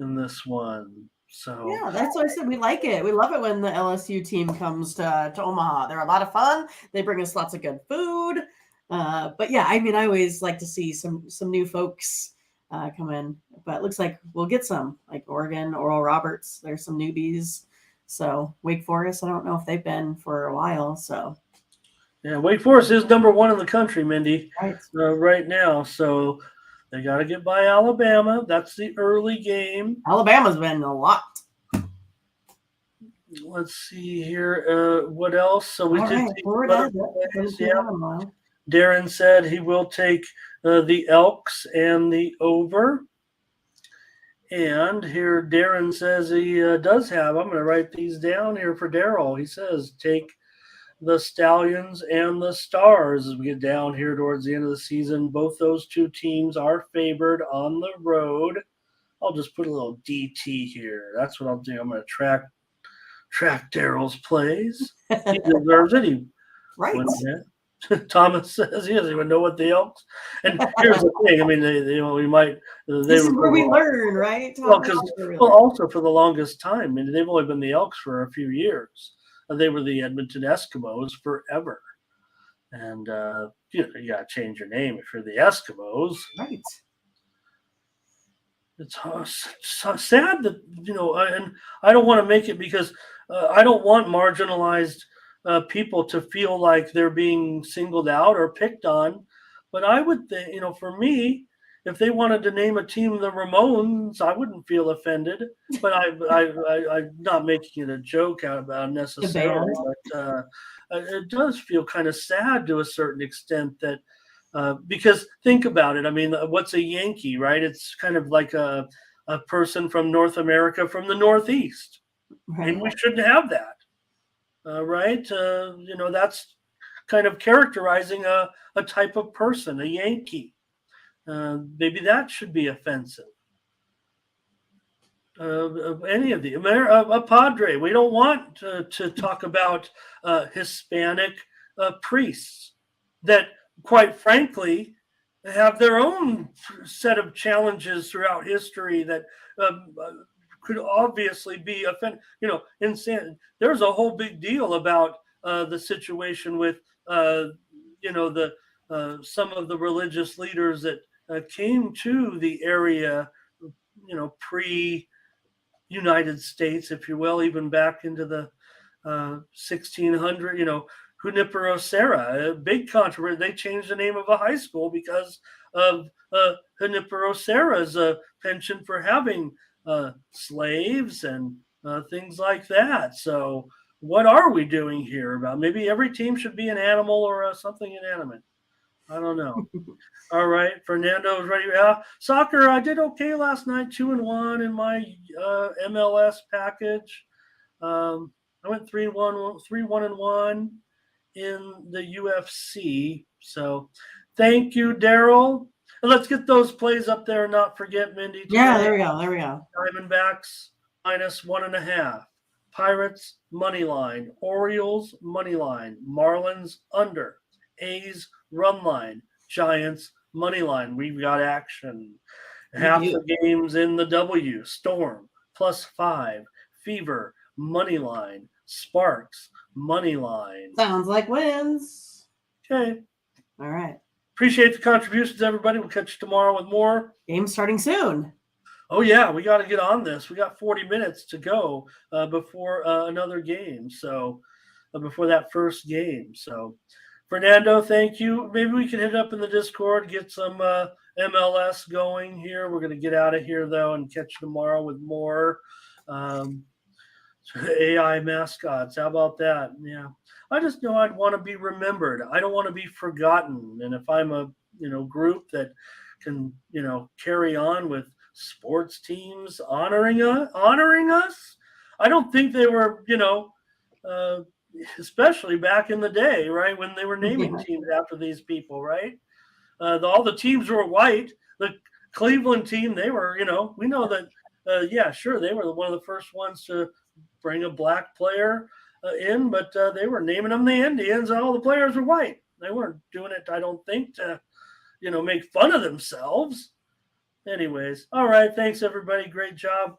in this one. So yeah, that's what I said. We like it. We love it when the LSU team comes to Omaha. They're a lot of fun. They bring us lots of good food. But yeah, I mean, I always like to see some new folks come in. But it looks like we'll get some, like Oregon, Oral Roberts. There's some newbies. So Wake Forest, I don't know if they've been for a while. So yeah, Wake Forest is number 1 in the country, Mindy, right, right now. So they got to get by Alabama. That's the early game. Alabama's been a lot. Let's see here. What else? So we did take Florida. Yeah. Darren said he will take the Elks and the over. And here Darren says he does have, I'm going to write these down here for Daryl. He says take the Stallions and the Stars as we get down here towards the end of the season. Both those two teams are favored on the road. I'll just put a little DT here. That's what I'll do. I'm going to track Daryl's plays. He deserves it. Right. Thomas says he doesn't even know what the Elks. And here's the thing. I mean, we might. This is where we learn, right? Well, also for the longest time, I mean, they've only been the Elks for a few years. They were the Edmonton Eskimos forever. And, you got to change your name if you're the Eskimos. Right. It's so sad that, and I don't want to make it because I don't want marginalized people to feel like they're being singled out or picked on. But I would think, for me, if they wanted to name a team the Ramones, I wouldn't feel offended. But I'm not making it a joke out about necessarily. But it does feel kind of sad to a certain extent that because think about it. I mean, what's a Yankee, right? It's kind of like a person from North America from the Northeast. Right. Maybe we shouldn't have that, right? That's kind of characterizing a type of person, a Yankee. Maybe that should be offensive. Any of the a Padre. We don't want to talk about Hispanic priests that, quite frankly, have their own set of challenges throughout history that could obviously be insane. There's a whole big deal about the situation with the some of the religious leaders that came to the area, pre-United States, if you will, even back into the 1600. Junipero Serra, a big controversy. They changed the name of a high school because of Junipero Serra's penchant for having slaves and things like that. So what are we doing here about? Maybe every team should be an animal or something inanimate. I don't know. All right, Fernando's ready. Soccer, I did okay last night, 2-1 in my MLS package. I went 3-1 in the UFC. So thank you, Daryl. And let's get those plays up there and not forget, Mindy. Today. Yeah, there we go. Diamondbacks -1.5. Pirates money line. Orioles money line. Marlins under. A's run line. Giants money line. We've got action. Half the games in the W. Storm +5. Fever money line. Sparks money line. Sounds like wins. Okay. All right. Appreciate the contributions, everybody. We'll catch you tomorrow with more. Game starting soon. Oh, yeah. We got to get on this. We got 40 minutes to go before another game. So before that first game. So Fernando, thank you. Maybe we can hit up in the Discord, get some MLS going here. We're going to get out of here, though, and catch you tomorrow with more AI mascots. How about that? Yeah. I just know I'd want to be remembered. I don't want to be forgotten. And if I'm a group that can carry on with sports teams honoring us, I don't think they were especially back in the day, right, when they were naming teams after these people, right? All the teams were white. The Cleveland team, they were, we know that, they were one of the first ones to bring a black player in, but they were naming them the Indians, and all the players were white. They weren't doing it, I don't think, to, make fun of themselves. Anyways, all right, thanks, everybody. Great job.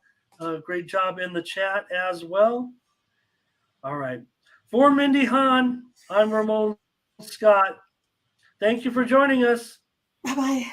Great job in the chat as well. All right. For Mindy Hahne, I'm Ramon Scott. Thank you for joining us. Bye-bye.